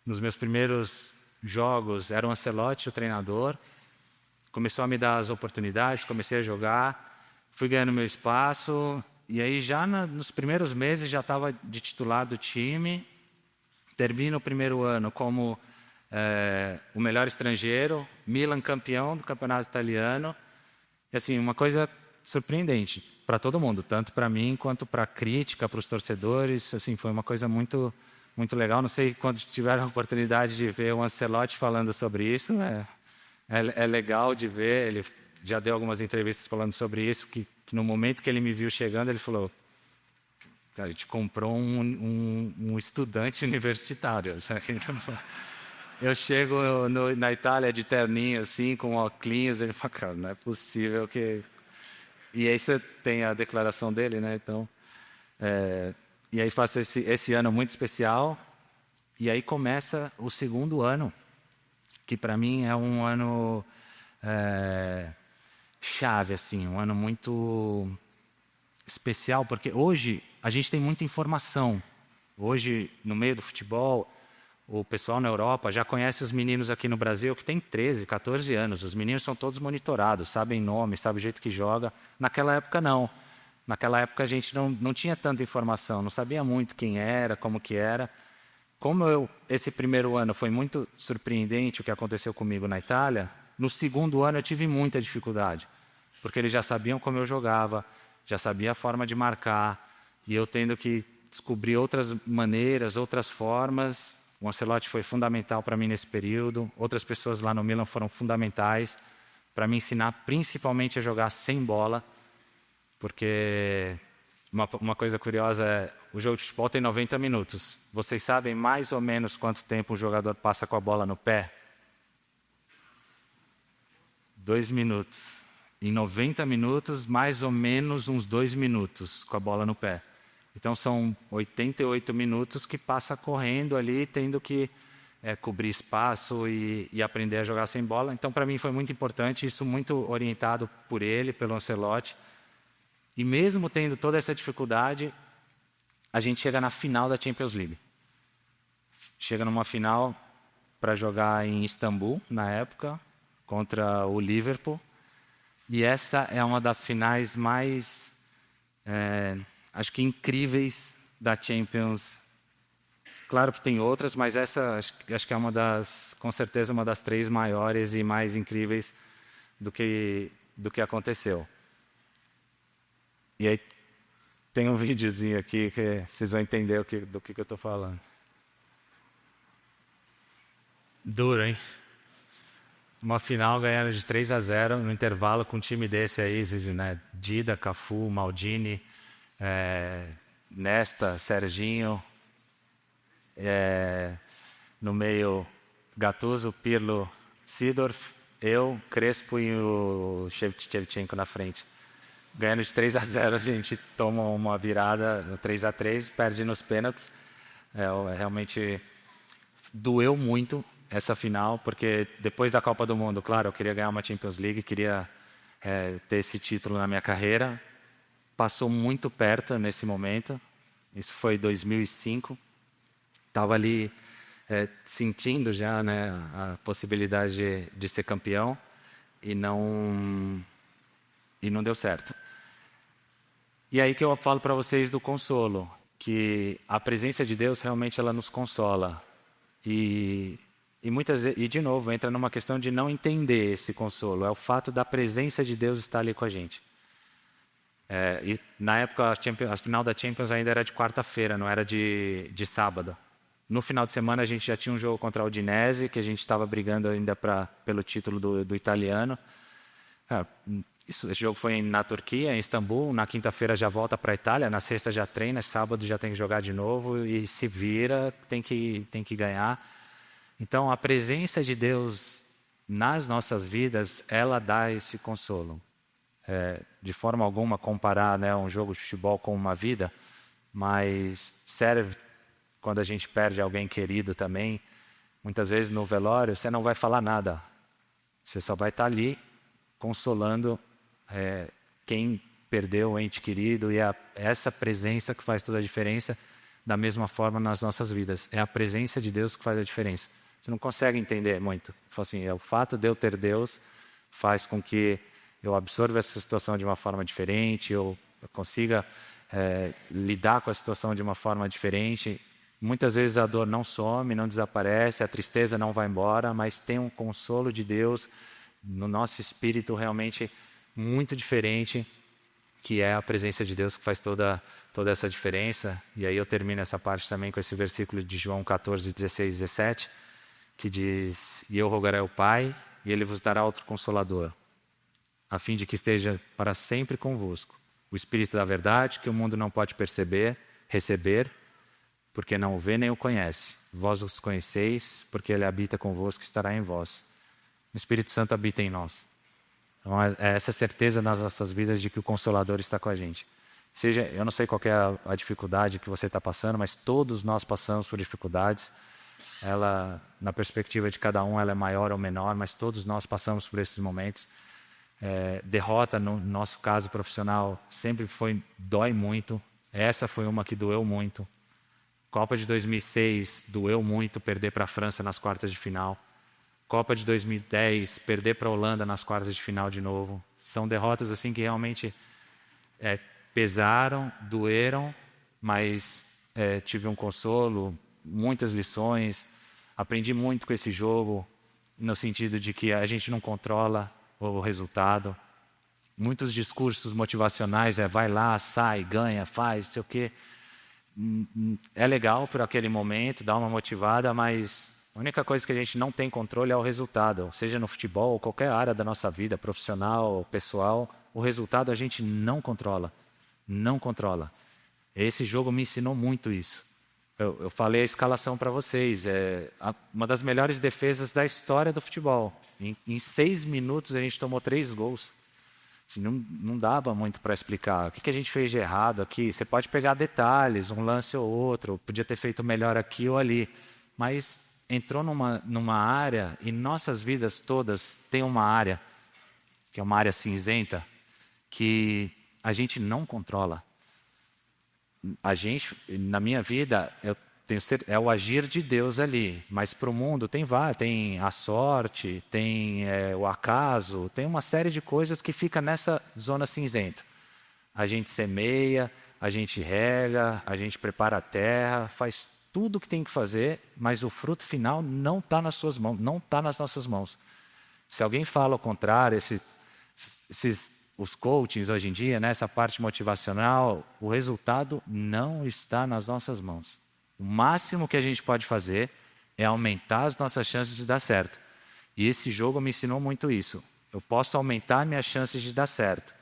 nos meus primeiros jogos era o Ancelotti, o treinador, começou a me dar as oportunidades, comecei a jogar, fui ganhando meu espaço, e aí já nos primeiros meses já estava de titular do time, termino o primeiro ano como o melhor estrangeiro, Milan campeão do campeonato italiano, e assim, uma coisa surpreendente para todo mundo, tanto para mim quanto para a crítica, para os torcedores, assim, foi uma coisa muito, muito legal. Não sei quantos tiveram a oportunidade de ver o Ancelotti falando sobre isso, é legal de ver, ele já deu algumas entrevistas falando sobre isso, que no momento que ele me viu chegando, ele falou, a gente comprou um estudante universitário. Eu chego na Itália de terninho, assim, com óculos, ele fala, cara, não é possível que... E aí você tem a declaração dele, né? Então, e aí faço esse ano muito especial, e aí começa o segundo ano, que para mim é um ano chave, assim, um ano muito especial, porque hoje a gente tem muita informação. Hoje, no meio do futebol, o pessoal na Europa já conhece os meninos aqui no Brasil que têm 13, 14 anos. Os meninos são todos monitorados, sabem nome, sabem o jeito que joga. Naquela época, não. Naquela época, a gente não tinha tanta informação, não sabia muito quem era, como que era. Como esse primeiro ano foi muito surpreendente o que aconteceu comigo na Itália, no segundo ano eu tive muita dificuldade, porque eles já sabiam como eu jogava, já sabia a forma de marcar, e eu tendo que descobrir outras maneiras, outras formas. O Ancelotti foi fundamental para mim nesse período, outras pessoas lá no Milan foram fundamentais para me ensinar principalmente a jogar sem bola, porque uma coisa curiosa é, o jogo de futebol tem 90 minutos. Vocês sabem mais ou menos quanto tempo o jogador passa com a bola no pé? 2 minutos. Em 90 minutos, mais ou menos uns 2 minutos com a bola no pé. Então são 88 minutos que passa correndo ali, tendo que cobrir espaço e aprender a jogar sem bola. Então para mim foi muito importante, isso muito orientado por ele, pelo Ancelotti. E mesmo tendo toda essa dificuldade, a gente chega na final da Champions League. Chega numa final para jogar em Istambul, na época, contra o Liverpool. E essa é uma das finais mais, acho que incríveis da Champions. Claro que tem outras, mas essa acho que é com certeza uma das 3 maiores e mais incríveis do que aconteceu. E aí tem um videozinho aqui que vocês vão entender do que eu estou falando. Duro, hein? Uma final ganhando de 3-0 no intervalo com um time desse aí, né? Dida, Cafu, Maldini, Nesta, Serginho, no meio Gattuso, Pirlo, Seedorf, eu, Crespo e o Shevchenko na frente. Ganhando de 3-0, a gente toma uma virada no 3-3, perde nos pênaltis. Realmente doeu muito essa final, porque depois da Copa do Mundo, claro, eu queria ganhar uma Champions League, queria ter esse título na minha carreira. Passou muito perto nesse momento. Isso foi 2005. Estava ali sentindo já, né, a possibilidade de ser campeão e não deu certo. E aí que eu falo para vocês do consolo, que a presença de Deus realmente ela nos consola. E muitas vezes, e de novo, entra numa questão de não entender esse consolo. É o fato da presença de Deus estar ali com a gente. E na época, a final da Champions ainda era de quarta-feira, não era de sábado. No final de semana, a gente já tinha um jogo contra a Udinese, que a gente estava brigando ainda pelo título do italiano. Esse jogo foi na Turquia, em Istambul. Na quinta-feira já volta para a Itália, na sexta já treina, sábado já tem que jogar de novo e se vira, tem que ganhar. Então, a presença de Deus nas nossas vidas, ela dá esse consolo. De forma alguma comparar, né, um jogo de futebol com uma vida, mas serve quando a gente perde alguém querido também. Muitas vezes no velório você não vai falar nada, você só vai estar ali consolando quem perdeu o ente querido, e é essa presença que faz toda a diferença. Da mesma forma nas nossas vidas, é a presença de Deus que faz a diferença. Você não consegue entender muito. Assim, o fato de eu ter Deus faz com que eu absorva essa situação de uma forma diferente, eu consiga lidar com a situação de uma forma diferente. Muitas vezes a dor não some, não desaparece, a tristeza não vai embora, mas tem um consolo de Deus no nosso espírito realmente muito diferente, que é a presença de Deus que faz toda essa diferença. E aí eu termino essa parte também com esse versículo de João 14, 16 e 17, que diz: E eu rogarei ao Pai, e Ele vos dará outro Consolador, a fim de que esteja para sempre convosco, o Espírito da verdade, que o mundo não pode receber, porque não o vê nem o conhece. Vós os conheceis, porque Ele habita convosco e estará em vós. O Espírito Santo habita em nós. Então, é essa certeza nas nossas vidas de que o Consolador está com a gente. Eu não sei qual é a dificuldade que você está passando, mas todos nós passamos por dificuldades. Ela, na perspectiva de cada um, ela é maior ou menor, mas todos nós passamos por esses momentos. Derrota, no nosso caso profissional, sempre dói muito. Essa foi uma que doeu muito. Copa de 2006, doeu muito perder para a França nas quartas de final. Copa de 2010, perder para a Holanda nas quartas de final de novo. São derrotas assim que realmente pesaram, doeram, mas tive um consolo, muitas lições. Aprendi muito com esse jogo, no sentido de que a gente não controla o resultado. Muitos discursos motivacionais vai lá, sai, ganha, faz, não sei o quê. É legal por aquele momento, dá uma motivada, mas a única coisa que a gente não tem controle é o resultado, seja no futebol ou qualquer área da nossa vida, profissional, pessoal, o resultado a gente não controla, não controla. Esse jogo me ensinou muito isso. Eu falei a escalação para vocês, uma das melhores defesas da história do futebol. Em 6 minutos a gente tomou 3 gols. Assim, não dava muito para explicar. O que a gente fez de errado aqui? Você pode pegar detalhes, um lance ou outro, podia ter feito melhor aqui ou ali. Mas entrou numa área, e nossas vidas todas têm uma área, que é uma área cinzenta, que a gente não controla. Na minha vida, eu tenho certeza, é o agir de Deus ali, mas para o mundo tem a sorte, tem o acaso, tem uma série de coisas que fica nessa zona cinzenta. A gente semeia, a gente rega, a gente prepara a terra, faz tudo o que tem que fazer, mas o fruto final não está nas suas mãos, não está nas nossas mãos. Se alguém fala o contrário, os coachings hoje em dia, essa parte motivacional, o resultado não está nas nossas mãos. O máximo que a gente pode fazer é aumentar as nossas chances de dar certo. E esse jogo me ensinou muito isso. Eu posso aumentar minhas chances de dar certo.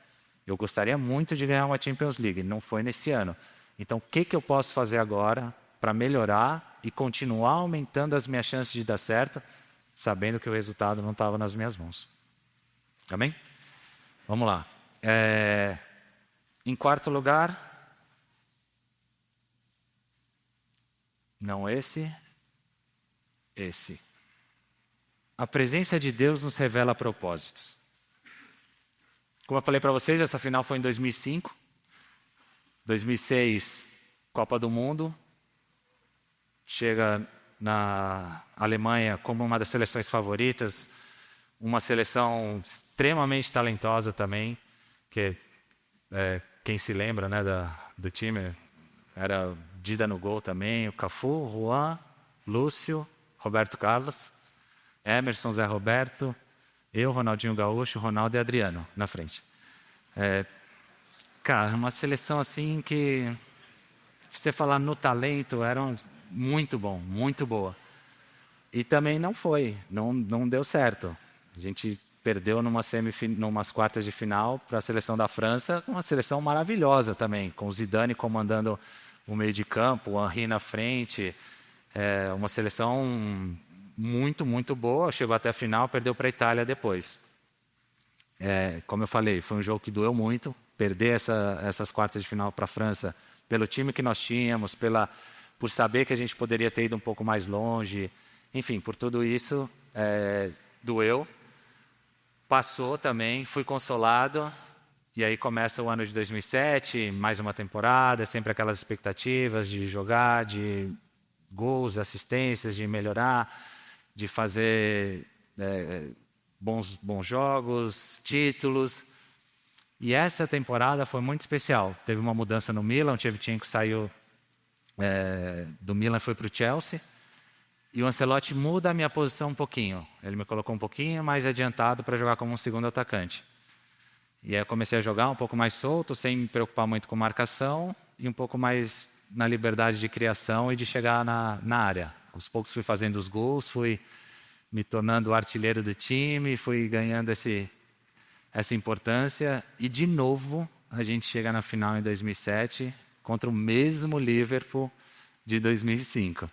Eu gostaria muito de ganhar uma Champions League, não foi nesse ano. Então, o que eu posso fazer agora para melhorar e continuar aumentando as minhas chances de dar certo, sabendo que o resultado não estava nas minhas mãos? Amém? Vamos lá. Em quarto lugar... Não esse. A presença de Deus nos revela propósitos. Como eu falei para vocês, essa final foi em 2005. 2006, Copa do Mundo. Chega na Alemanha como uma das seleções favoritas. Uma seleção extremamente talentosa também. Que quem se lembra do time era Dida no gol também, o Cafu, Juan, Lúcio, Roberto Carlos, Emerson, Zé Roberto, eu, Ronaldinho Gaúcho, Ronaldo e Adriano na frente. Cara, uma seleção assim que, se você falar no talento, era muito bom, muito boa. E também não deu certo. A gente perdeu numas quartas de final para a seleção da França, uma seleção maravilhosa também, com o Zidane comandando o meio de campo, o Henry na frente, uma seleção muito, muito boa, chegou até a final, perdeu para a Itália depois. Como eu falei, foi um jogo que doeu muito, perder essas quartas de final para a França, pelo time que nós tínhamos, por saber que a gente poderia ter ido um pouco mais longe, enfim, por tudo isso, doeu. Passou também, fui consolado. E aí começa o ano de 2007, mais uma temporada, sempre aquelas expectativas de jogar, de gols, assistências, de melhorar, de fazer bons jogos, títulos. E essa temporada foi muito especial. Teve uma mudança no Milan, o Shevchenko saiu do Milan e foi para o Chelsea. E o Ancelotti muda a minha posição um pouquinho. Ele me colocou um pouquinho mais adiantado para jogar como um segundo atacante. E aí eu comecei a jogar um pouco mais solto, sem me preocupar muito com marcação, e um pouco mais na liberdade de criação e de chegar na área. Aos poucos fui fazendo os gols, fui me tornando o artilheiro do time, fui ganhando essa importância. E, de novo, a gente chega na final em 2007, contra o mesmo Liverpool de 2005.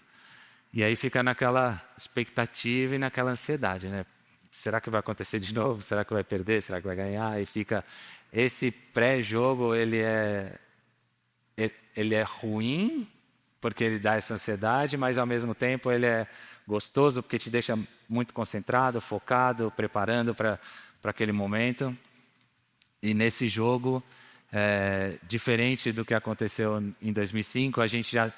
E aí fica naquela expectativa e naquela ansiedade, né? Será que vai acontecer de novo? Será que vai perder? Será que vai ganhar? E fica... Esse pré-jogo, ele é ruim, porque ele dá essa ansiedade, mas, ao mesmo tempo, ele é gostoso, porque te deixa muito concentrado, focado, preparando para aquele momento. E nesse jogo, diferente do que aconteceu em 2005, a gente já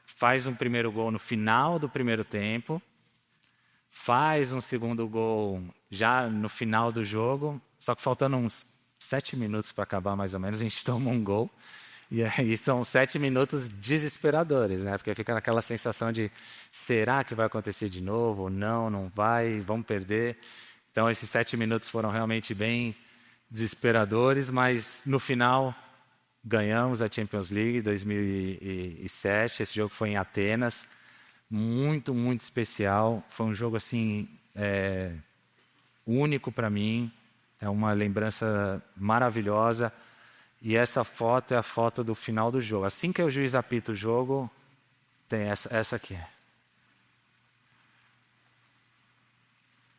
faz um primeiro gol no final do primeiro tempo, faz um segundo gol já no final do jogo, só que faltando uns 7 minutos para acabar mais ou menos, a gente toma um gol. E aí são 7 minutos desesperadores, né? Porque fica naquela sensação de, será que vai acontecer de novo? Não, não vai, vamos perder. Então esses 7 minutos foram realmente bem desesperadores, mas no final ganhamos a Champions League 2007. Esse jogo foi em Atenas, muito, muito especial. Foi um jogo assim único para mim, é uma lembrança maravilhosa. E essa foto é a foto do final do jogo. Assim que o juiz apita o jogo, tem essa aqui.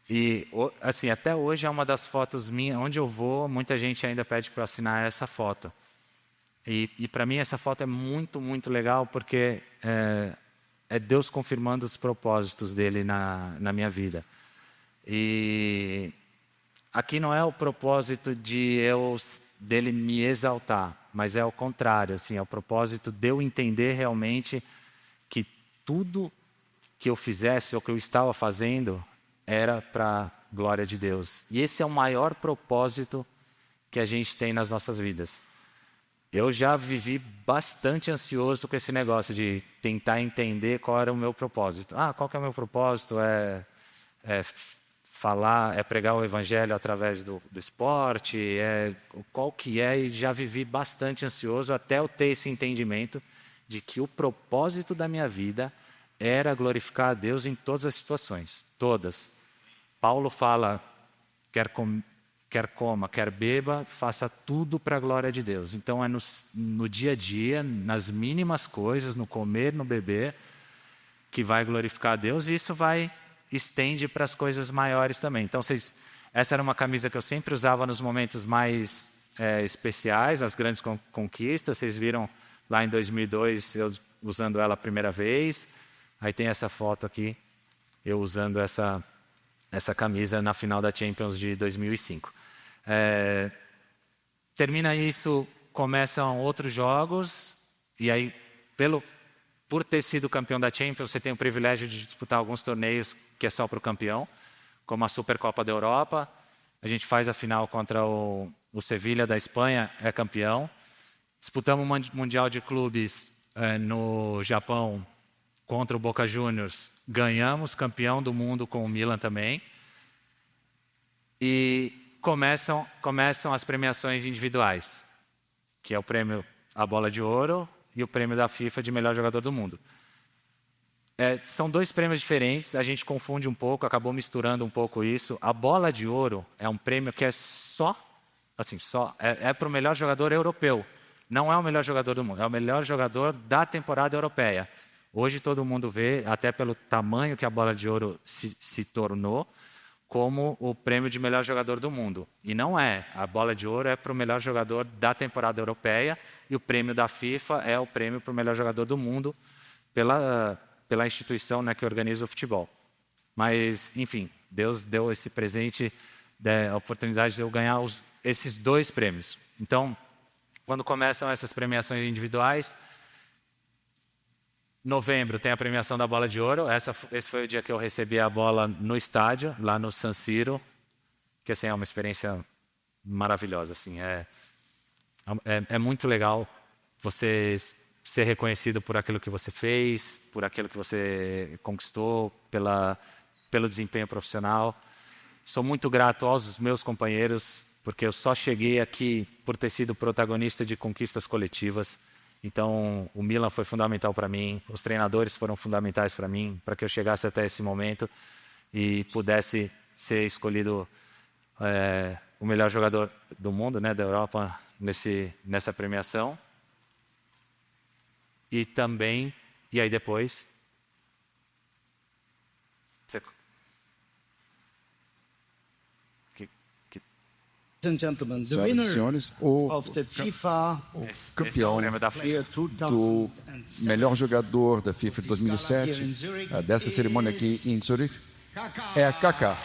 E assim, até hoje é uma das fotos minhas. Onde eu vou, muita gente ainda pede para eu assinar essa foto. E para mim essa foto é muito, muito legal, porque é Deus confirmando os propósitos dele na minha vida. E aqui não é o propósito dele me exaltar, mas é o contrário, assim, é o propósito de eu entender realmente que tudo que eu fizesse ou que eu estava fazendo era para a glória de Deus. E esse é o maior propósito que a gente tem nas nossas vidas. Eu já vivi bastante ansioso com esse negócio de tentar entender qual era o meu propósito. Qual que é o meu propósito? Falar, pregar o evangelho através do esporte, qual que é, e já vivi bastante ansioso até eu ter esse entendimento de que o propósito da minha vida era glorificar a Deus em todas as situações, todas. Paulo fala, quer coma, quer beba, faça tudo para a glória de Deus. Então é no dia a dia, nas mínimas coisas, no comer, no beber, que vai glorificar a Deus, e isso estende para as coisas maiores também. Então, essa era uma camisa que eu sempre usava nos momentos mais especiais, nas grandes conquistas. Vocês viram lá em 2002 eu usando ela a primeira vez. Aí tem essa foto aqui, eu usando essa camisa na final da Champions de 2005. Termina isso, começam outros jogos, e aí, por ter sido campeão da Champions, você tem o privilégio de disputar alguns torneios que é só para o campeão, como a Supercopa da Europa. A gente faz a final contra o Sevilha da Espanha, é campeão. Disputamos o Mundial de Clubes no Japão contra o Boca Juniors. Ganhamos, campeão do mundo com o Milan também. E começam as premiações individuais, que é o prêmio A Bola de Ouro e o prêmio da FIFA de melhor jogador do mundo. São 2 prêmios diferentes, a gente confunde um pouco, acabou misturando um pouco isso. A Bola de Ouro é um prêmio que é para o melhor jogador europeu. Não é o melhor jogador do mundo, é o melhor jogador da temporada europeia. Hoje todo mundo vê, até pelo tamanho que a Bola de Ouro se tornou, como o prêmio de melhor jogador do mundo. E não é. A Bola de Ouro é para o melhor jogador da temporada europeia, e o prêmio da FIFA é o prêmio para o melhor jogador do mundo pela instituição, né, que organiza o futebol. Mas, enfim, Deus deu esse presente, a oportunidade de eu ganhar esses 2 prêmios. Então, quando começam essas premiações individuais, novembro tem a premiação da Bola de Ouro. Esse foi o dia que eu recebi a bola no estádio, lá no San Siro, que assim, é uma experiência maravilhosa. Assim, é muito legal você ser reconhecido por aquilo que você fez, por aquilo que você conquistou, pelo desempenho profissional. Sou muito grato aos meus companheiros, porque eu só cheguei aqui por ter sido protagonista de conquistas coletivas. Então, o Milan foi fundamental para mim, os treinadores foram fundamentais para mim, para que eu chegasse até esse momento e pudesse ser escolhido o melhor jogador do mundo, né, da Europa, nessa premiação. E também, e aí depois... Senhoras e senhores, o campeão do melhor jogador da FIFA de 2007, desta cerimônia aqui em Zurich, é Kaká.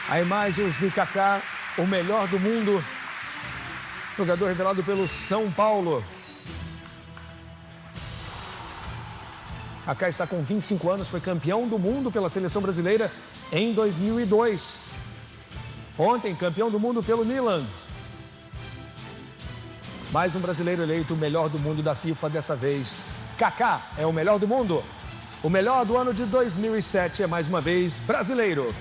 A imagens de Kaká, o melhor do mundo, jogador revelado pelo São Paulo. Kaká está com 25 anos, foi campeão do mundo pela seleção brasileira em 2002. Ontem, campeão do mundo pelo Milan. Mais um brasileiro eleito o melhor do mundo da FIFA dessa vez. Kaká é o melhor do mundo. O melhor do ano de 2007 é mais uma vez brasileiro.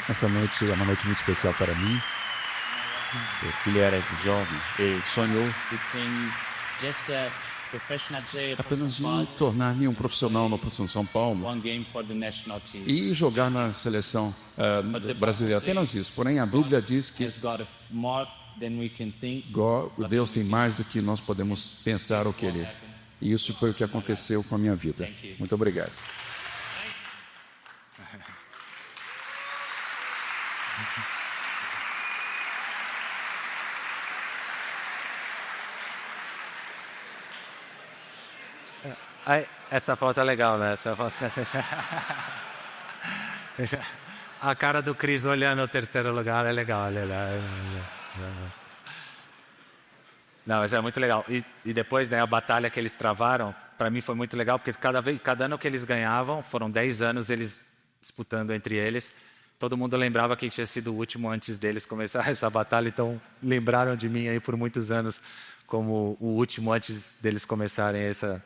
Esta noite é uma noite muito especial para mim. Ele era jovem, ele sonhou apenas de tornar-me um profissional no São Paulo e jogar na seleção brasileira. Apenas isso. Porém, a Bíblia diz que Deus tem mais do que nós podemos pensar ou querer. E isso foi o que aconteceu com a minha vida. Muito obrigado. Essa foto é legal, né? Essa foto... A cara do Cris olhando o terceiro lugar é legal. Não, mas é muito legal. E depois, né, a batalha que eles travaram, para mim foi muito legal, porque cada ano que eles ganhavam, foram 10 anos eles disputando entre eles. Todo mundo lembrava quem tinha sido o último antes deles começar essa batalha, então lembraram de mim aí por muitos anos como o último antes deles começarem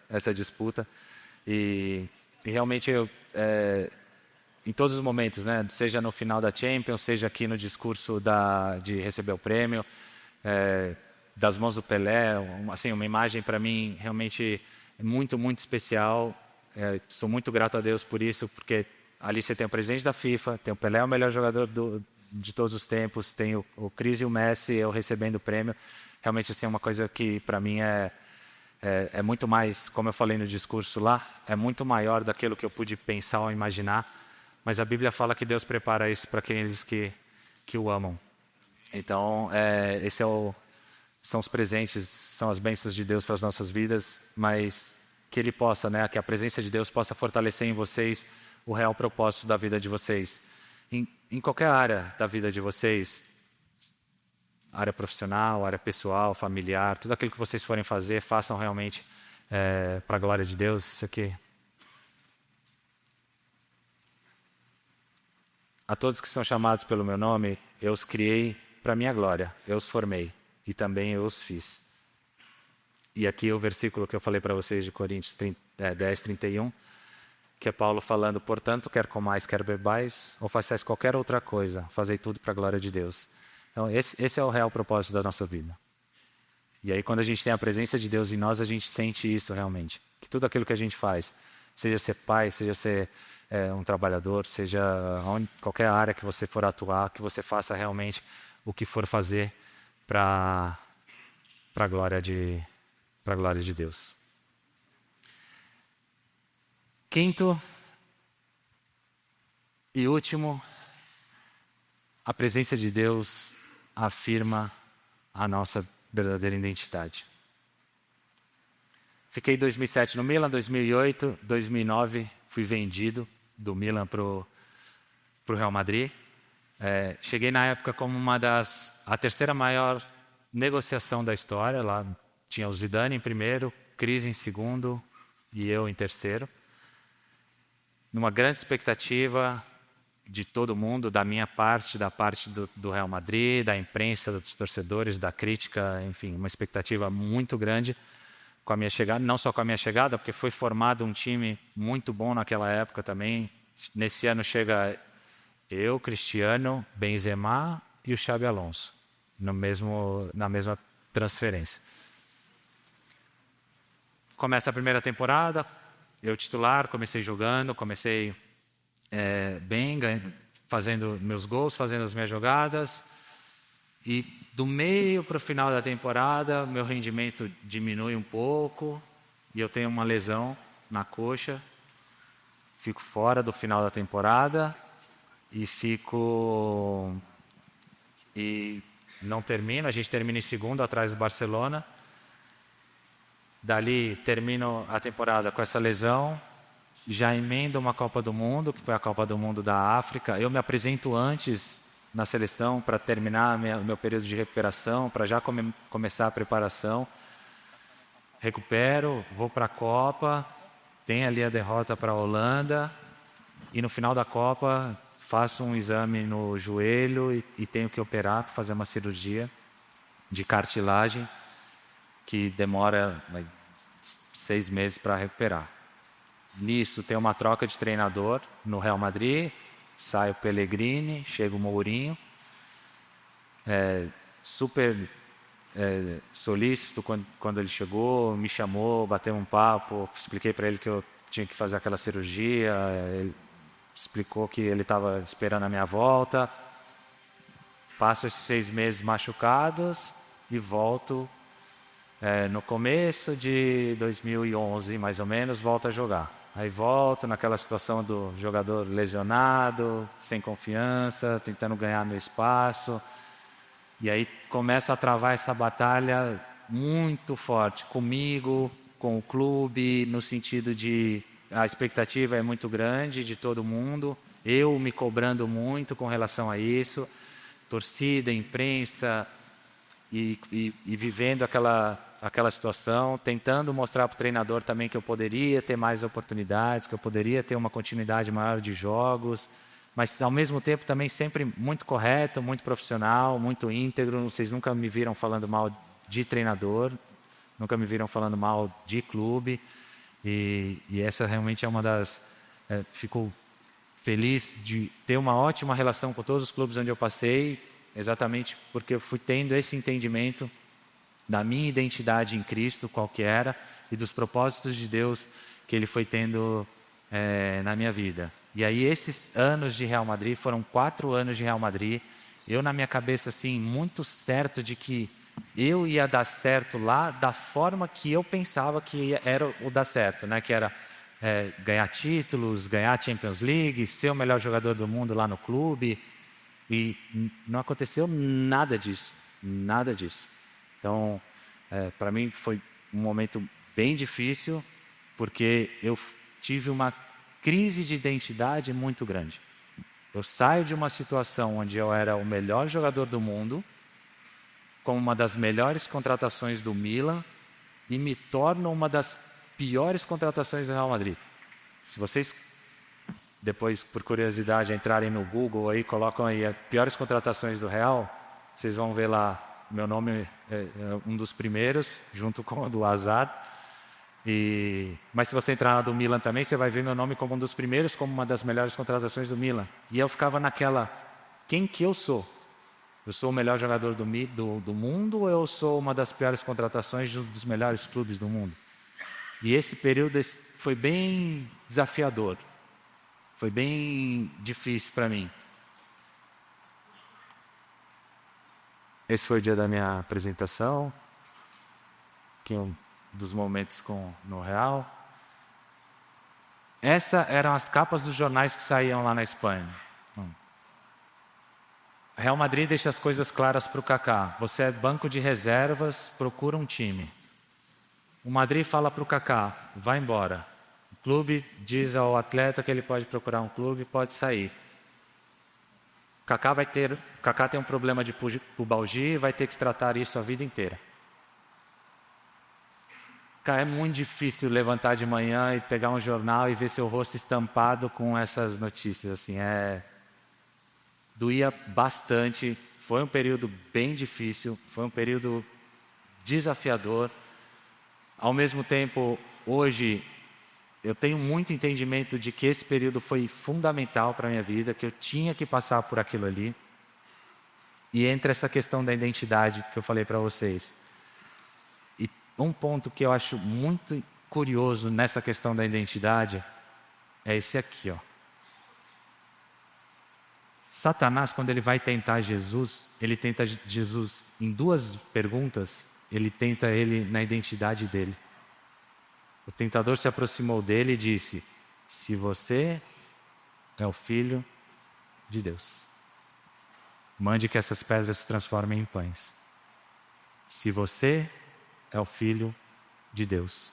essa disputa. E realmente, em todos os momentos, né, seja no final da Champions, seja aqui no discurso de receber o prêmio, das mãos do Pelé, assim, uma imagem para mim realmente muito, muito especial. Sou muito grato a Deus por isso, porque ali você tem o presidente da FIFA, tem o Pelé, o melhor jogador de todos os tempos, tem o Cris e o Messi, eu recebendo o prêmio. Realmente, assim, é uma coisa que, para mim, é muito mais, como eu falei no discurso lá, é muito maior daquilo que eu pude pensar ou imaginar. Mas a Bíblia fala que Deus prepara isso para aqueles que o amam. Então, são os presentes, são as bênçãos de Deus para as nossas vidas, mas que Ele possa, né, que a presença de Deus possa fortalecer em vocês o real propósito da vida de vocês. Em qualquer área da vida de vocês, área profissional, área pessoal, familiar, tudo aquilo que vocês forem fazer, façam realmente para a glória de Deus. Isso aqui. A todos que são chamados pelo meu nome, eu os criei para a minha glória, eu os formei e também eu os fiz. E aqui o versículo que eu falei para vocês de Coríntios 10:31, que é Paulo falando: portanto, quer comais, quer bebais, ou façais qualquer outra coisa, fazei tudo para a glória de Deus. Então, esse é o real propósito da nossa vida. E aí, quando a gente tem a presença de Deus em nós, a gente sente isso realmente. Que tudo aquilo que a gente faz, seja ser pai, seja ser um trabalhador, seja qualquer área que você for atuar, que você faça realmente o que for fazer para a glória de Deus. Quinto e último, a presença de Deus afirma a nossa verdadeira identidade. Fiquei em 2007 no Milan, 2008, 2009 fui vendido do Milan para o Real Madrid. Cheguei na época como a terceira maior negociação da história. Lá tinha o Zidane em primeiro, Cris em segundo e eu em terceiro. Numa grande expectativa de todo mundo, da minha parte, da parte do Real Madrid, da imprensa, dos torcedores, da crítica, enfim, uma expectativa muito grande com a minha chegada, não só com a minha chegada, porque foi formado um time muito bom naquela época também. Nesse ano chega eu, Cristiano, Benzema e o Xabi Alonso, na mesma transferência. Começa a primeira temporada, eu titular, comecei jogando, comecei bem, fazendo meus gols, fazendo as minhas jogadas. E do meio para o final da temporada, meu rendimento diminui um pouco e eu tenho uma lesão na coxa. Fico fora do final da temporada e fico e não termino. A gente termina em segundo, atrás do Barcelona. Dali termino a temporada com essa lesão, já emendo uma Copa do Mundo, que foi a Copa do Mundo da África. Eu me apresento antes na seleção para terminar meu período de recuperação, para já começar a preparação. Recupero, vou para a Copa, tem ali a derrota para a Holanda, e no final da Copa faço um exame no joelho e tenho que operar para fazer uma cirurgia de cartilagem que demora 6 meses para recuperar. Nisso tem uma troca de treinador no Real Madrid, sai o Pellegrini, chega o Mourinho, super solícito quando ele chegou, me chamou, bateu um papo, expliquei para ele que eu tinha que fazer aquela cirurgia, ele explicou que ele estava esperando a minha volta. Passo esses 6 meses machucados e volto no começo de 2011, mais ou menos, volto a jogar. Aí volto naquela situação do jogador lesionado, sem confiança, tentando ganhar meu espaço. E aí começa a travar essa batalha muito forte comigo, com o clube, no sentido de a expectativa é muito grande de todo mundo, eu me cobrando muito com relação a isso, torcida, imprensa, e vivendo aquela situação, tentando mostrar para o treinador também que eu poderia ter mais oportunidades, que eu poderia ter uma continuidade maior de jogos, mas ao mesmo tempo também sempre muito correto, muito profissional, muito íntegro. Vocês nunca me viram falando mal de treinador, nunca me viram falando mal de clube, e essa realmente é uma das... Fico feliz de ter uma ótima relação com todos os clubes onde eu passei, exatamente porque eu fui tendo esse entendimento da minha identidade em Cristo, qual que era, e dos propósitos de Deus que Ele foi tendo na minha vida. E aí esses anos de Real Madrid, foram 4 anos de Real Madrid, eu na minha cabeça assim, muito certo de que eu ia dar certo lá da forma que eu pensava que era o dar certo, né? Que era ganhar títulos, ganhar a Champions League, ser o melhor jogador do mundo lá no clube. E não aconteceu nada disso, nada disso. Então, para mim foi um momento bem difícil, porque eu tive uma crise de identidade muito grande. Eu saio de uma situação onde eu era o melhor jogador do mundo, como uma das melhores contratações do Milan, e me torno uma das piores contratações do Real Madrid. Se vocês, depois, por curiosidade, entrarem no Google aí, colocam aí as piores contratações do Real, vocês vão ver lá, meu nome é um dos primeiros, junto com o do Hazard. Mas se você entrar na do Milan também, você vai ver meu nome como um dos primeiros, como uma das melhores contratações do Milan. E eu ficava naquela, quem que eu sou? Eu sou o melhor jogador do mundo, ou eu sou uma das piores contratações de um dos melhores clubes do mundo? E esse período foi bem desafiador. Foi bem difícil para mim. Esse foi o dia da minha apresentação, que é um dos momentos no Real. Essas eram as capas dos jornais que saíam lá na Espanha. Real Madrid deixa as coisas claras para o Kaká. Você é banco de reservas, procura um time. O Madrid fala para o Kaká, vai embora. O clube diz ao atleta que ele pode procurar um clube, pode sair. Kaká tem um problema de pubalgia e vai ter que tratar isso a vida inteira. Cara, é muito difícil levantar de manhã e pegar um jornal e ver seu rosto estampado com essas notícias. Assim, doía bastante. Foi um período bem difícil, foi um período desafiador. Ao mesmo tempo, hoje, eu tenho muito entendimento de que esse período foi fundamental para a minha vida, que eu tinha que passar por aquilo ali. E entra essa questão da identidade que eu falei para vocês. E um ponto que eu acho muito curioso nessa questão da identidade é esse aqui, ó. Satanás, quando ele vai tentar Jesus, ele tenta Jesus em 2 perguntas, ele tenta ele na identidade dele. O tentador se aproximou dele e disse, se você é o Filho de Deus. Mande que essas pedras se transformem em pães. Se você é o Filho de Deus,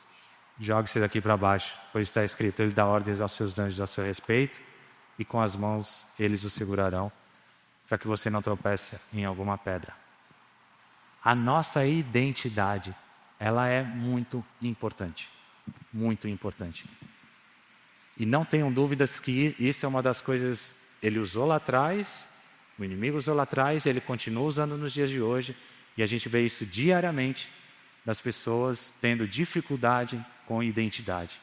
jogue-se daqui para baixo, pois está escrito, Ele dá ordens aos seus anjos a seu respeito, e com as mãos eles o segurarão, para que você não tropece em alguma pedra. A nossa identidade, ela é muito importante. Muito importante. E não tenham dúvidas que isso é uma das coisas, ele usou lá atrás, o inimigo usou lá atrás, ele continua usando nos dias de hoje, e a gente vê isso diariamente, das pessoas tendo dificuldade com identidade.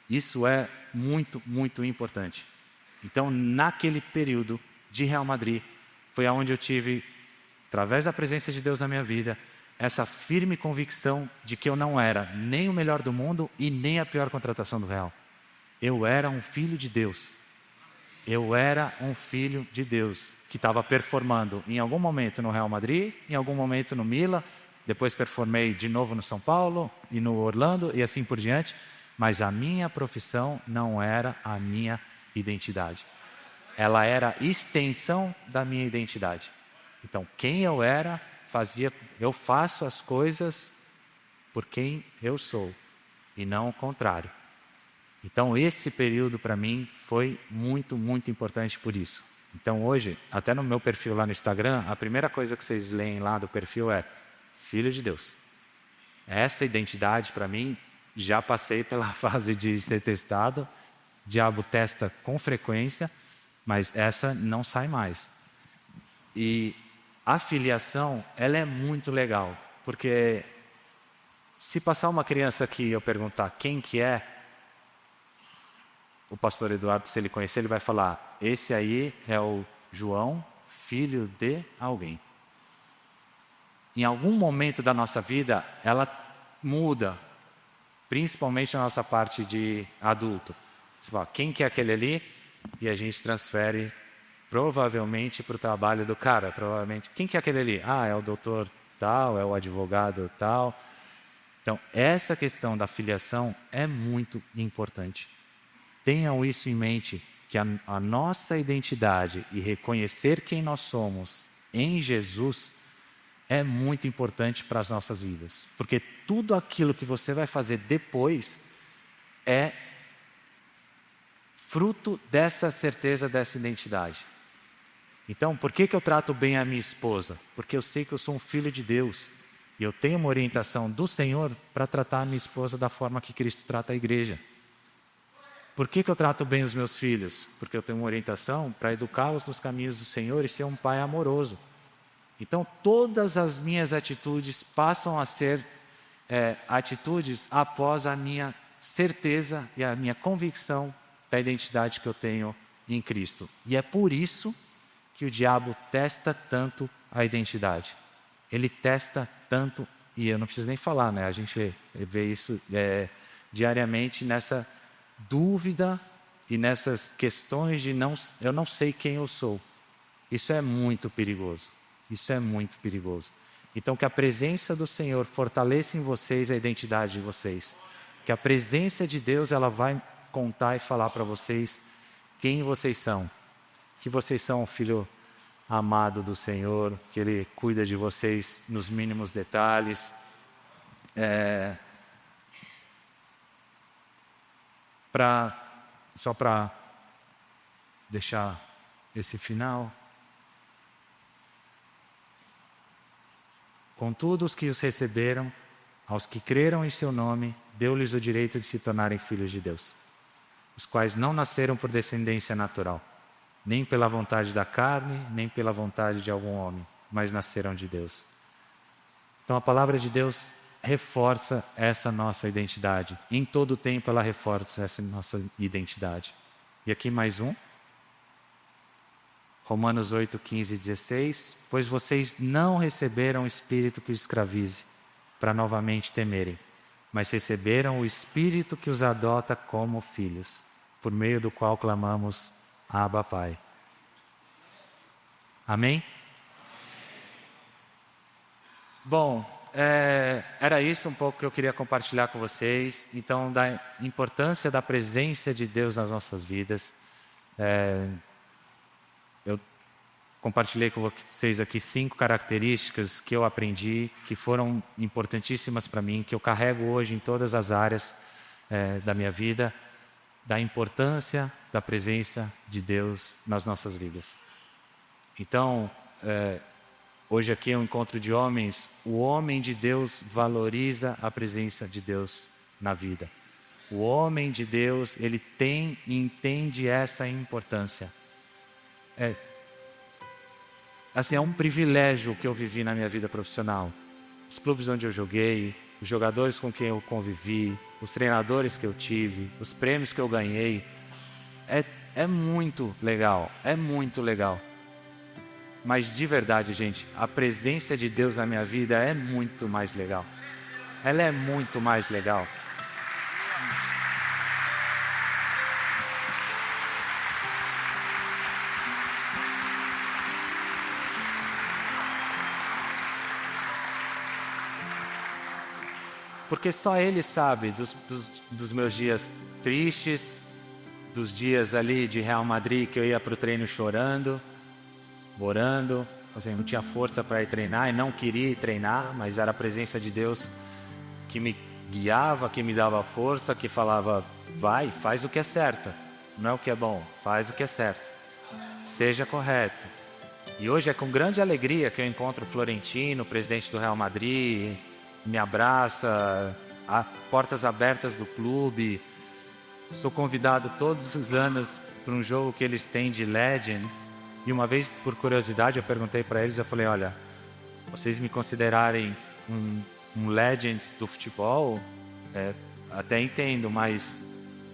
Isso é muito, muito importante. Então, naquele período de Real Madrid, foi aonde eu tive, através da presença de Deus na minha vida, essa firme convicção de que eu não era nem o melhor do mundo e nem a pior contratação do Real. Eu era um filho de Deus. Eu era um filho de Deus que estava performando em algum momento no Real Madrid, em algum momento no Milan, depois performei de novo no São Paulo e no Orlando e assim por diante, mas a minha profissão não era a minha identidade. Ela era a extensão da minha identidade. Então, quem eu era, eu faço as coisas por quem eu sou e não o contrário. Então, esse período para mim foi muito, muito importante por isso. Então, hoje, até no meu perfil lá no Instagram, a primeira coisa que vocês leem lá do perfil é Filho de Deus. Essa identidade, para mim, já passei pela fase de ser testado, o diabo testa com frequência, mas essa não sai mais. E a filiação, ela é muito legal, porque se passar uma criança aqui e eu perguntar quem que é, o pastor Eduardo, se ele conhecer, ele vai falar, esse aí é o João, filho de alguém. Em algum momento da nossa vida, ela muda, principalmente na nossa parte de adulto. Você fala, quem que é aquele ali? E a gente transfere provavelmente para o trabalho do cara. Provavelmente, quem que é aquele ali? Ah, é o doutor tal, é o advogado tal. Então, essa questão da filiação é muito importante. Tenham isso em mente, que a nossa identidade e reconhecer quem nós somos em Jesus é muito importante para as nossas vidas. Porque tudo aquilo que você vai fazer depois é fruto dessa certeza, dessa identidade. Então, por que eu trato bem a minha esposa? Porque eu sei que eu sou um filho de Deus e eu tenho uma orientação do Senhor para tratar a minha esposa da forma que Cristo trata a igreja. Por que eu trato bem os meus filhos? Porque eu tenho uma orientação para educá-los nos caminhos do Senhor e ser um pai amoroso. Então, todas as minhas atitudes passam a ser atitudes após a minha certeza e a minha convicção da identidade que eu tenho em Cristo. E é por isso que o diabo testa tanto a identidade. Ele testa tanto, e eu não preciso nem falar, né? A gente vê isso diariamente nessa dúvida e nessas questões de eu não sei quem eu sou. Isso é muito perigoso. Isso é muito perigoso. Então, que a presença do Senhor fortaleça em vocês a identidade de vocês. Que a presença de Deus, ela vai contar e falar para vocês quem vocês são. Que vocês são um filho amado do Senhor, que Ele cuida de vocês nos mínimos detalhes. Só para deixar esse final. Contudo, os que os receberam, aos que creram em seu nome, deu-lhes o direito de se tornarem filhos de Deus, os quais não nasceram por descendência natural, nem pela vontade da carne, nem pela vontade de algum homem, mas nasceram de Deus. Então a palavra de Deus reforça essa nossa identidade. Em todo o tempo ela reforça essa nossa identidade. E aqui mais um. Romanos 8, 15 e 16. Pois vocês não receberam o espírito que os escravize, para novamente temerem, mas receberam o espírito que os adota como filhos, por meio do qual clamamos, Abba, Pai. Amém? Bom, era isso um pouco que eu queria compartilhar com vocês. Então, da importância da presença de Deus nas nossas vidas. Eu compartilhei com vocês aqui 5 características que eu aprendi, que foram importantíssimas para mim, que eu carrego hoje em todas as áreas da minha vida, da importância da presença de Deus nas nossas vidas. Então, hoje aqui é um encontro de homens. O homem de Deus valoriza a presença de Deus na vida. O homem de Deus, ele tem e entende essa importância. Assim, é um privilégio que eu vivi na minha vida profissional. Os clubes onde eu joguei, os jogadores com quem eu convivi, os treinadores que eu tive, os prêmios que eu ganhei. É muito legal, é muito legal. Mas de verdade, gente, a presença de Deus na minha vida é muito mais legal. Ela é muito mais legal. Porque só Ele sabe dos meus dias tristes, dos dias ali de Real Madrid que eu ia para o treino chorando, orando, assim, não tinha força para ir treinar e não queria ir treinar, mas era a presença de Deus que me guiava, que me dava força, que falava, vai, faz o que é certo, não é o que é bom, faz o que é certo, seja correto. E hoje é com grande alegria que eu encontro o Florentino, presidente do Real Madrid, me abraça, portas abertas do clube. Sou convidado todos os anos para um jogo que eles têm de Legends. E uma vez, por curiosidade, eu perguntei para eles, eu falei, olha, vocês me considerarem um Legends do futebol, até entendo, mas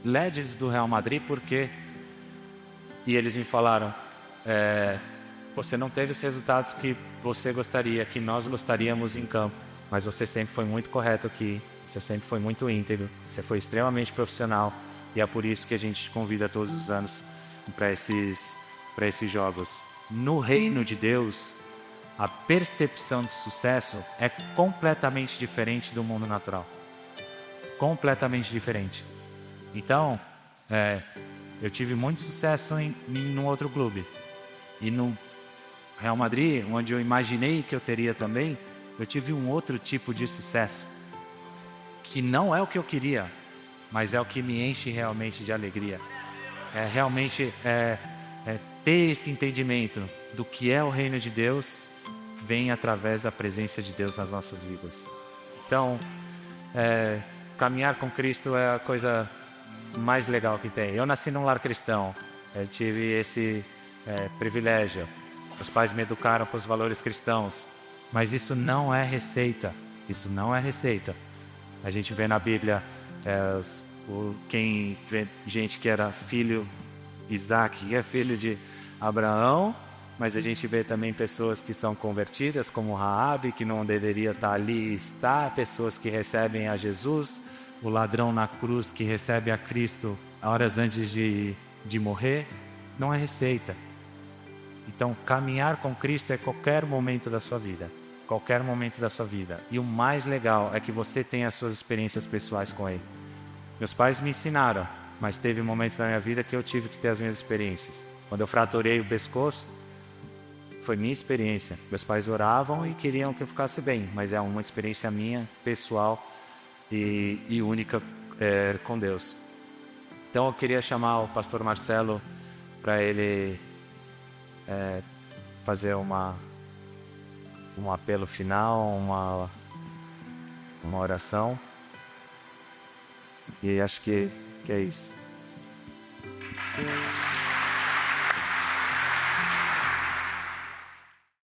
Legends do Real Madrid, por quê? E eles me falaram, você não teve os resultados que você gostaria, que nós gostaríamos em campo. Mas você sempre foi muito correto aqui, você sempre foi muito íntegro, você foi extremamente profissional e é por isso que a gente te convida todos os anos para esses jogos. No reino de Deus, a percepção de sucesso é completamente diferente do mundo natural. Completamente diferente. Então, eu tive muito sucesso em um outro clube. E no Real Madrid, onde eu imaginei que eu teria também, eu tive um outro tipo de sucesso, que não é o que eu queria, mas é o que me enche realmente de alegria. Realmente ter esse entendimento do que é o reino de Deus, vem através da presença de Deus nas nossas vidas. Então, caminhar com Cristo é a coisa mais legal que tem. Eu nasci num lar cristão, tive esse privilégio. Os pais me educaram com os valores cristãos. Mas isso não é receita. Isso não é receita. A gente vê na Bíblia quem vê gente que era filho Isaac, que é filho de Abraão, mas a gente vê também pessoas que são convertidas, como Raabe, que não deveria estar ali, está, pessoas que recebem a Jesus, o ladrão na cruz que recebe a Cristo horas antes de morrer. Não é receita. Então, caminhar com Cristo é qualquer momento da sua vida. Qualquer momento da sua vida. E o mais legal é que você tem as suas experiências pessoais com Ele. Meus pais me ensinaram, mas teve momentos na minha vida que eu tive que ter as minhas experiências. Quando eu fraturei o pescoço, foi minha experiência. Meus pais oravam e queriam que eu ficasse bem, mas é uma experiência minha, pessoal e única com Deus. Então eu queria chamar o pastor Marcelo para ele fazer um apelo final, uma oração. E acho que é isso.